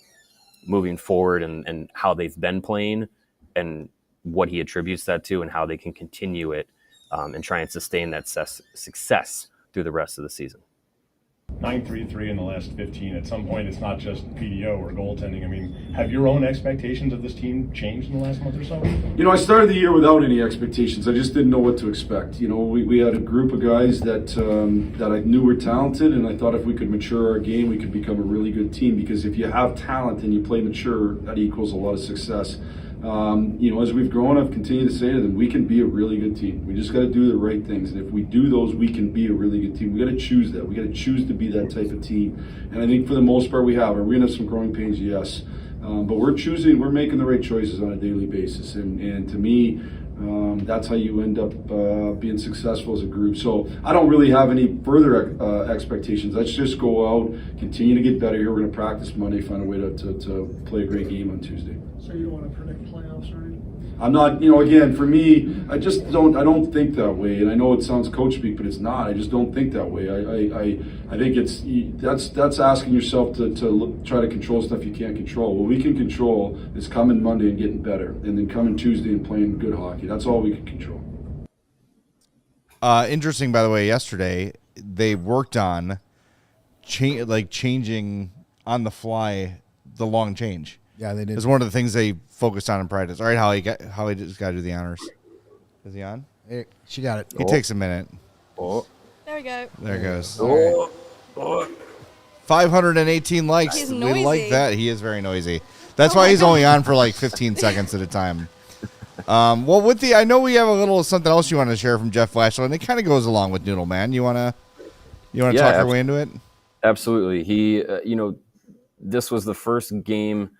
moving forward and how they've been playing and what he attributes that to, and how they can continue it and try and sustain that success through the rest of the season. 9-3-3 in the last 15. At some point, it's not just PDO or goaltending. I mean, have your own expectations of this team changed in the last month or so? I started the year without any expectations. I just didn't know what to expect. We had a group of guys that I knew were talented, and I thought if we could mature our game, we could become a really good team, because if you have talent and you play mature, that equals a lot of success. As we've grown, I've continued to say to them, we can be a really good team. We just got to do the right things. And if we do those, we can be a really good team. We got to choose that. We got to choose to be that type of team. And I think for the most part we have. Are we going to have some growing pains? Yes. But we're making the right choices on a daily basis. And to me, that's how you end up being successful as a group. So I don't really have any further expectations. Let's just go out, continue to get better here. We're going to practice Monday, find a way to play a great game on Tuesday. So you don't want to predict playoffs or anything? I'm not, again, for me, I don't think that way. And I know it sounds coach speak, but it's not. I just don't think that way. I think that's asking yourself to try to control stuff you can't control. What we can control is coming Monday and getting better, and then coming Tuesday and playing good hockey. That's all we can control. Interesting, by the way, yesterday they worked on changing on the fly the long change. Yeah, they did. It's one of the things they focused on in practice. All right, Holly just got to do the honors. Is he on? Hey, she got it. He takes a minute. Oh. There we go. There it goes. Oh. Oh. 518 likes. He's We noisy. like that. He is very noisy. That's why he's only on for 15 seconds at a time. Well, I know we have a little something else you want to share from Jeff Blashill, and it kind of goes along with Noodle Man. You want to talk your way into it? Absolutely. He, this was the first game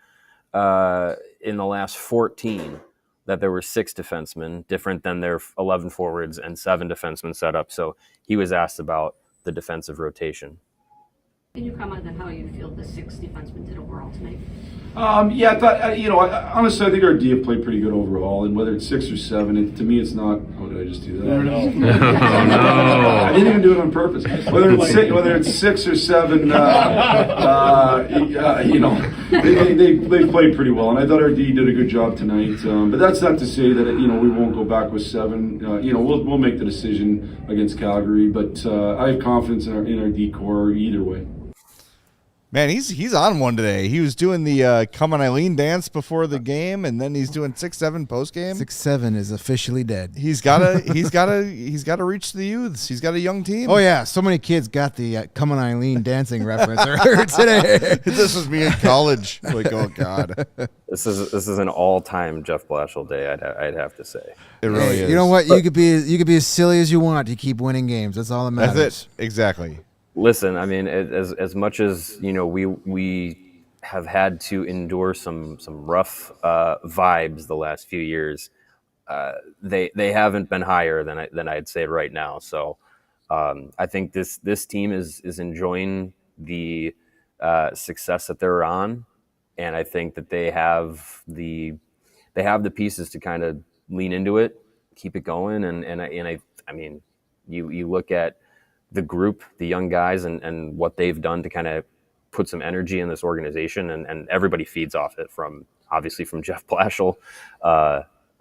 in the last 14 that there were 6 defensemen, different than their 11 forwards and 7 defensemen set up. So he was asked about the defensive rotation. Can you comment on how you feel the 6 defensemen did overall tonight? Yeah, I thought, honestly, I think our D have played pretty good overall, and whether it's 6 or 7, to me it's not, oh, did I just do that? No. I didn't even do it on purpose. Whether it's 6 or 7, they played pretty well, and I thought our D did a good job tonight. But that's not to say that, we won't go back with 7. We'll make the decision against Calgary, but I have confidence in our D core either way. Man, he's on one today. He was doing the Come on Eileen dance before the game, and then he's doing 6-7 post game. 6-7 is officially dead. He's gotta reach the youths. He's got a young team. Oh yeah, so many kids got the Come on Eileen dancing reference earlier today. This was me in college. Like, oh god, this is an all-time Jeff Blashill day. I'd have to say. It really is. You know what? You could be as silly as you want to keep winning games. That's all that matters. That's it. Exactly. Listen, I mean, as much as we have had to endure some rough vibes the last few years, they haven't been higher than I'd say right now. So I think this team is enjoying the success that they're on, and I think that they have the pieces to kind of lean into it, keep it going, and I mean, you look at the group, the young guys, and what they've done to kind of put some energy in this organization, and everybody feeds off it, from Jeff Blashill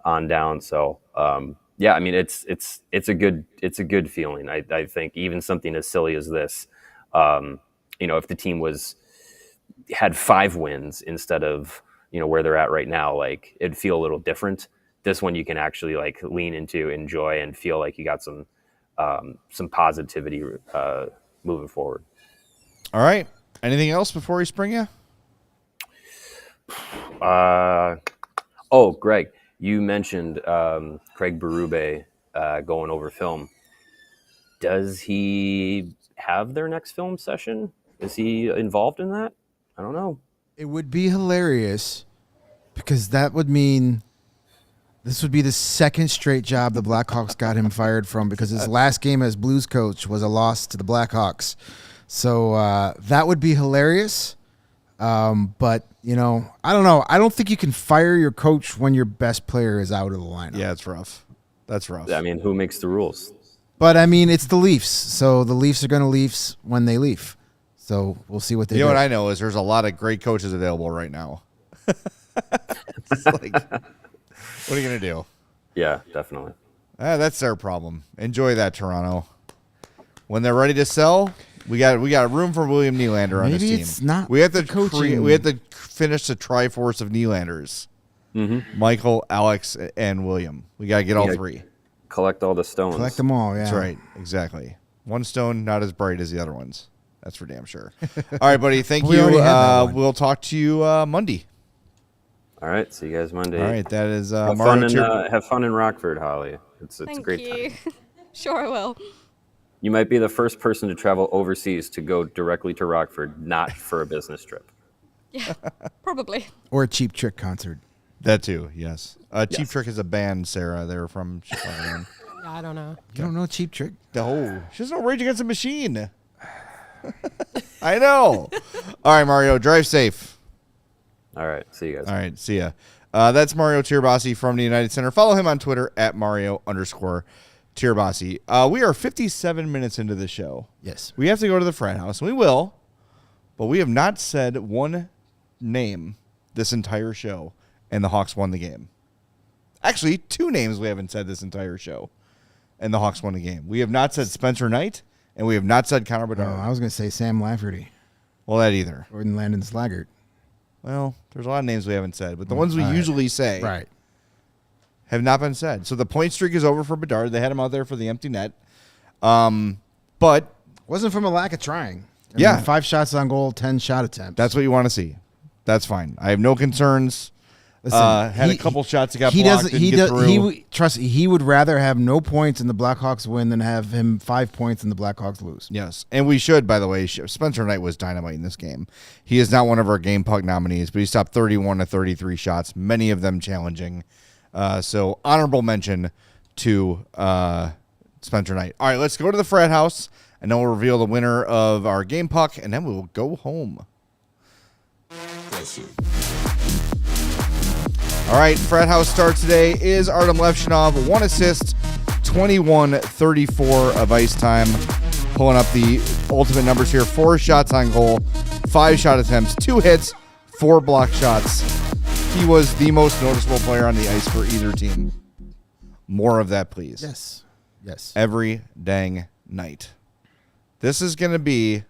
on down. So yeah, I mean, it's a good feeling. I think even something as silly as this, if the team had 5 wins instead of where they're at right now, like, it'd feel a little different. This one you can actually like lean into, enjoy, and feel like you got some positivity moving forward. All right. Anything else before we spring you? Greg, you mentioned Craig Berube going over film. Does he have their next film session? Is he involved in that? I don't know. It would be hilarious, because that would mean this would be the second straight job the Blackhawks got him fired from, because his last game as Blues coach was a loss to the Blackhawks. So that would be hilarious. But, I don't know. I don't think you can fire your coach when your best player is out of the lineup. Yeah, it's rough. That's rough. I mean, who makes the rules? But, I mean, it's the Leafs. So the Leafs are going to Leafs when they leave. So we'll see what they do. You know what I know is there's a lot of great coaches available right now. It's like, what are you going to do? Yeah, definitely. That's their problem. Enjoy that, Toronto. When they're ready to sell, we got room for William Nylander on this team. Maybe it's not we have to coaching. we have to finish the Triforce of Nylanders. Mm-hmm. Michael, Alex, and William. We got to get all 3. Collect all the stones. Collect them all, yeah. That's right. Exactly. One stone not as bright as the other ones. That's for damn sure. All right, buddy. Thank you. We'll talk to you Monday. All right. See you guys Monday. All right. That is have fun in Rockford, Holly. It's a great time. Sure I will. You might be the first person to travel overseas to go directly to Rockford, not for a business trip. Yeah, probably. Or a Cheap Trick concert. That too, yes. Cheap Trick is a band, Sarah. They're from Chicago. Yeah, I don't know. You don't know Cheap Trick? No. She doesn't know Rage Against the Machine. I know. All right, Mario. Drive safe. All right. See you guys. All right. See ya. That's Mario Tirabassi from the United Center. Follow him on Twitter at Mario_Tirabassi. We are 57 minutes into the show. Yes. We have to go to the frat house, and we will, but we have not said one name this entire show, and the Hawks won the game. Actually, 2 names we haven't said this entire show, and the Hawks won the game. We have not said Spencer Knight, and we have not said Connor Bedard. I was going to say Sam Lafferty. Well, that either. Or Landon Slaggert. Well, there's a lot of names we haven't said, but the ones we usually say have not been said. So the point streak is over for Bedard. They had him out there for the empty net. But wasn't from a lack of trying. I mean, 5 shots on goal, 10 shot attempts. That's what you want to see. That's fine. I have no concerns. Listen, had a couple shots that got blocked. Trust me, he would rather have no points in the Blackhawks win than have him 5 points and the Blackhawks lose. Yes, and we should, by the way. Spencer Knight was dynamite in this game. He is not one of our Game Puck nominees, but he stopped 31 to 33 shots, many of them challenging. So honorable mention to Spencer Knight. All right, let's go to the frat house, and then we'll reveal the winner of our Game Puck, and then we will go home. All right, frat house start today is Artyom Levshunov, 1 assist, 21-34 of ice time. Pulling up the ultimate numbers here: 4 shots on goal, 5 shot attempts, 2 hits, 4 block shots. He was the most noticeable player on the ice for either team. More of that, please. Yes. Every dang night. This is going to be,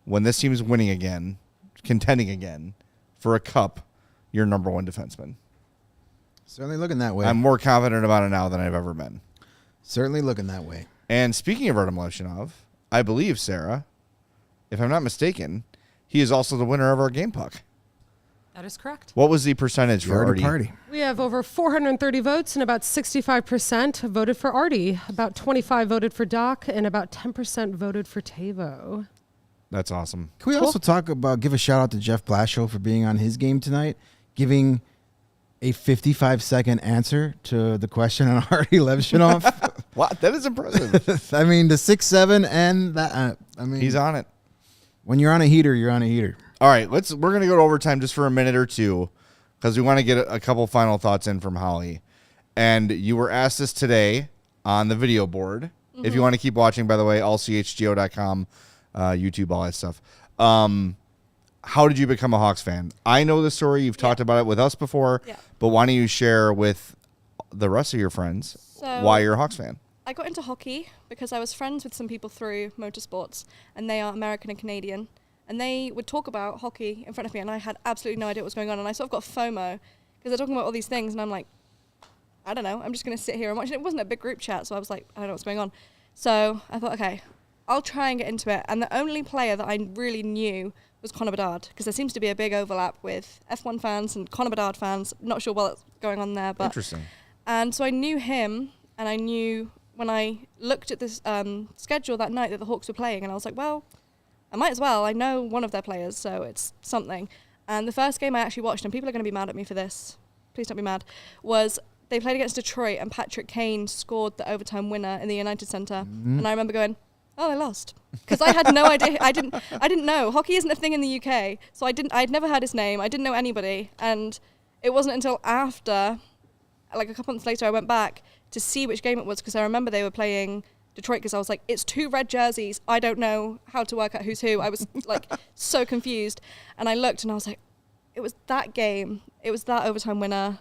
when this team's winning again, contending again for a cup, your number 1 defenseman. Certainly looking that way. I'm more confident about it now than I've ever been. Certainly looking that way. And speaking of Artyom Levshunov, I believe, Sarah, if I'm not mistaken, he is also the winner of our Game Puck. That is correct. What was the percentage for Artie? Party. We have over 430 votes, and about 65% voted for Artie. About 25 voted for Dach, and about 10% voted for Teuvo. That's awesome. Can we also give a shout out to Jeff Blashill for being on his game tonight, giving a 55-second answer to the question on Artyom Levshunov? Wow, that is impressive. I mean, the 6'7" and that. He's on it. When you're on a heater, you're on a heater. All right, we're going to go to overtime just for a minute or two because we want to get a couple final thoughts in from Holly. And you were asked this today on the video board. If you want to keep watching, by the way, allchgo.com, YouTube, all that stuff. How did you become a Hawks fan? I know the story. You've talked about it with us before, but why don't you share with the rest of your friends why you're a Hawks fan? I got into hockey because I was friends with some people through motorsports, and they are American and Canadian, and they would talk about hockey in front of me, and I had absolutely no idea what was going on, and I sort of got FOMO because they're talking about all these things, and I'm like, I don't know, I'm just going to sit here and watch it. It wasn't a big group chat, so I was like, I don't know what's going on. So I thought, okay, I'll try and get into it. And the only player that I really knew was Connor Bedard, because there seems to be a big overlap with F1 fans and Connor Bedard fans. Not sure what's going on there, but interesting. And so I knew him, and I knew when I looked at this schedule that night that the Hawks were playing, and I was like, well, I might as well. I know one of their players, so it's something. And the first game I actually watched, and people are going to be mad at me for this, please don't be mad, was they played against Detroit, and Patrick Kane scored the overtime winner in the United Center. And I remember going, oh, they lost. Because I had no idea. I didn't know. Hockey isn't a thing in the UK, so I'd never heard his name. I didn't know anybody. And it wasn't until after, like a couple months later, I went back to see which game it was, because I remember they were playing Detroit, because I was like, it's 2 red jerseys. I don't know how to work out who's who. I was like so confused. And I looked and I was like, it was that game. It was that overtime winner.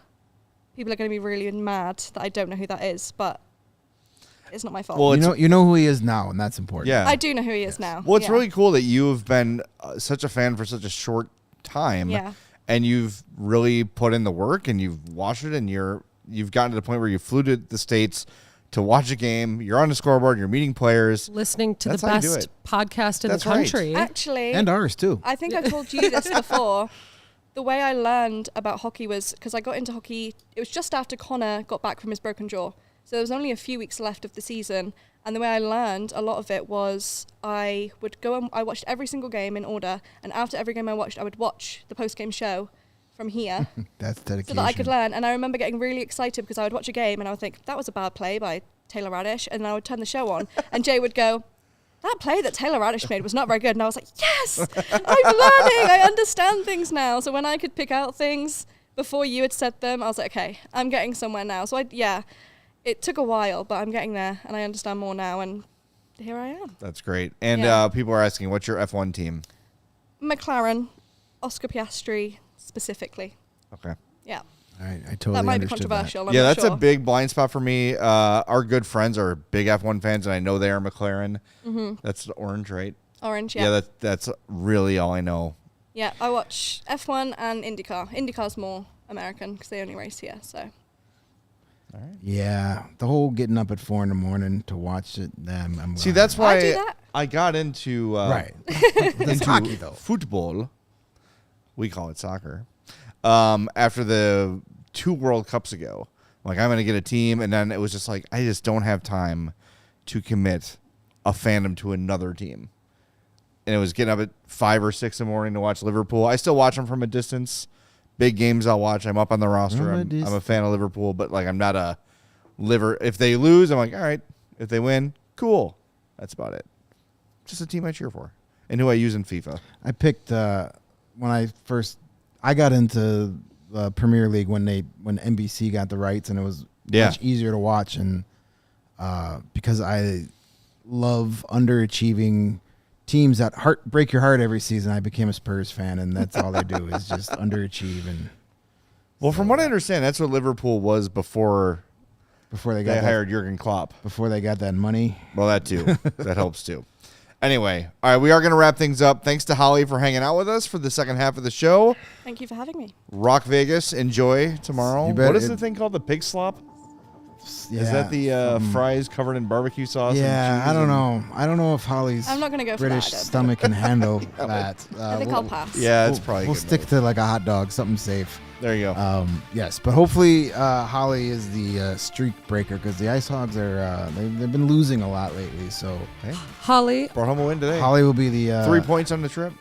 People are going to be really mad that I don't know who that is, but it's not my fault. Well, you know who he is now, and that's important. Yeah, I do know who he is now. Well, it's really cool that you've been such a fan for such a short time, and you've really put in the work, and you've watched it, and you've gotten to the point where you flew to the States to watch a game. You're on the scoreboard. You're meeting players. Listening to the best podcast in the country. Actually. And ours, too. I think I told you this before. The way I learned about hockey was because I got into hockey, it was just after Connor got back from his broken jaw. So there was only a few weeks left of the season. And the way I learned a lot of it was I would go and I watched every single game in order. And after every game I watched, I would watch the post-game show from here. That's dedication. So that I could learn. And I remember getting really excited because I would watch a game and I would think, that was a bad play by Taylor Radish. And then I would turn the show on and Jay would go, that play that Taylor Radish made was not very good. And I was like, yes, I'm learning. I understand things now. So when I could pick out things before you had said them, I was like, okay, I'm getting somewhere now. So it took a while, but I'm getting there and I understand more now. And here I am. That's great. And people are asking, what's your F1 team? McLaren, Oscar Piastri specifically. Okay. Yeah. All right, I totally that might be understood controversial. that. I'm Yeah, not that's sure. a big blind spot for me. Our good friends are big F1 fans, and I know they are McLaren. That's the orange, right? Orange, yeah. Yeah, that's really all I know. Yeah, I watch F1 and IndyCar. IndyCar's more American because they only race here, so. All right. Yeah, the whole getting up at 4 a.m. to watch it. See, that's why I do that. I got into right. into hockey, though. Football. We call it soccer. After the 2 World Cups ago, like I'm going to get a team, and then it was just like I just don't have time to commit a fandom to another team. And it was getting up at 5 or 6 in the morning to watch Liverpool. I still watch them from a distance. Big games I'll watch. I'm up on the roster. I'm a fan of Liverpool, but like I'm not a liver. If they lose, I'm like, all right. If they win, cool. That's about it. Just a team I cheer for and who I use in FIFA. I picked when I got into the Premier League when NBC got the rights, and it was much easier to watch, and because I love underachieving teams that break your heart every season, I became a Spurs fan, and that's all they do is just underachieve. And well, from what I understand, that's what Liverpool was before they hired Jurgen Klopp. Before they got that money. Well, that too. That helps too. Anyway, all right, we are going to wrap things up. Thanks to Holly for hanging out with us for the second half of the show. Thank you for having me. Rock Vegas. Enjoy tomorrow. What is the thing called? The pig slop? Yeah, is that the fries covered in barbecue sauce? Yeah, I don't know. I don't know if Holly's I'm not gonna go for British that, stomach can handle that. I think I'll pass. Yeah, it's probably We'll good stick to like a hot dog, something safe. There you go. Yes, but hopefully Holly is the streak breaker because the Ice Hogs are they've been losing a lot lately. So Holly, brought home a win today. Holly will be the 3 points on the trip.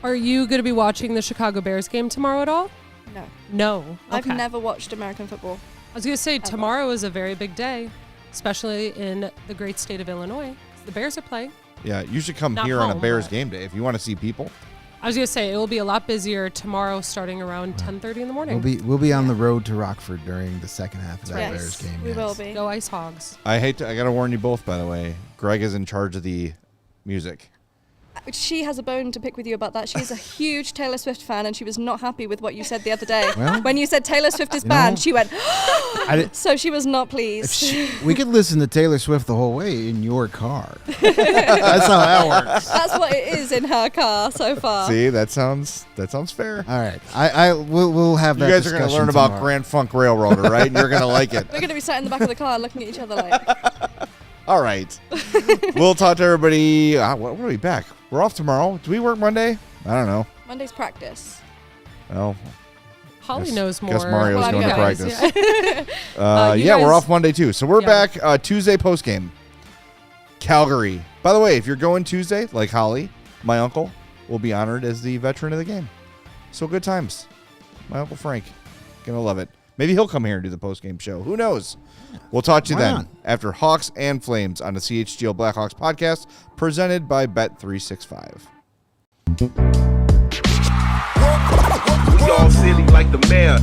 are you going to be watching the Chicago Bears game tomorrow at all? No. No. I've Okay. never watched American football. I was going to say tomorrow is a very big day, especially in the great state of Illinois. The Bears are playing. Yeah, you should come Not here on a home, Bears but- game day if you want to see people. I was going to say it will be a lot busier tomorrow starting around 10:30 in the morning. we'll be on the road to Rockford during the second half of that Yes, Bears game. we will be. Go Ice Hogs. I got to warn you both, by the way. Greg is in charge of the music. She has a bone to pick with you about that. She's a huge Taylor Swift fan, and she was not happy with what you said the other day. Well, when you said Taylor Swift is banned, she went, did- so she was not pleased. We could listen to Taylor Swift the whole way in your car. That's how that works. That's what it is in her car so far. See, that sounds fair. All right, we'll have that. You guys are going to learn about tomorrow. Grand Funk Railroader, right? And you're going to like it. We're going to be sat in the back of the car looking at each other like, All right. We'll talk to everybody. What are we back? We're off tomorrow. Do we work Monday? I don't know. Monday's practice. Well, Holly guess- knows more. guess Mario's Well, going to you guys, practice. yeah. You Yeah, we're guys- off Monday too. So we're Yeah. back Tuesday post game. Calgary. By the way, if you're going Tuesday, like Holly, my uncle will be honored as the veteran of the game. So good times. My Uncle Frank. Gonna love it. Maybe he'll come here and do the post game show. Who knows? We'll talk to you Why then not? after Hawks and Flames on the CHGO Blackhawks podcast presented by Bet365. We all silly like the mayor.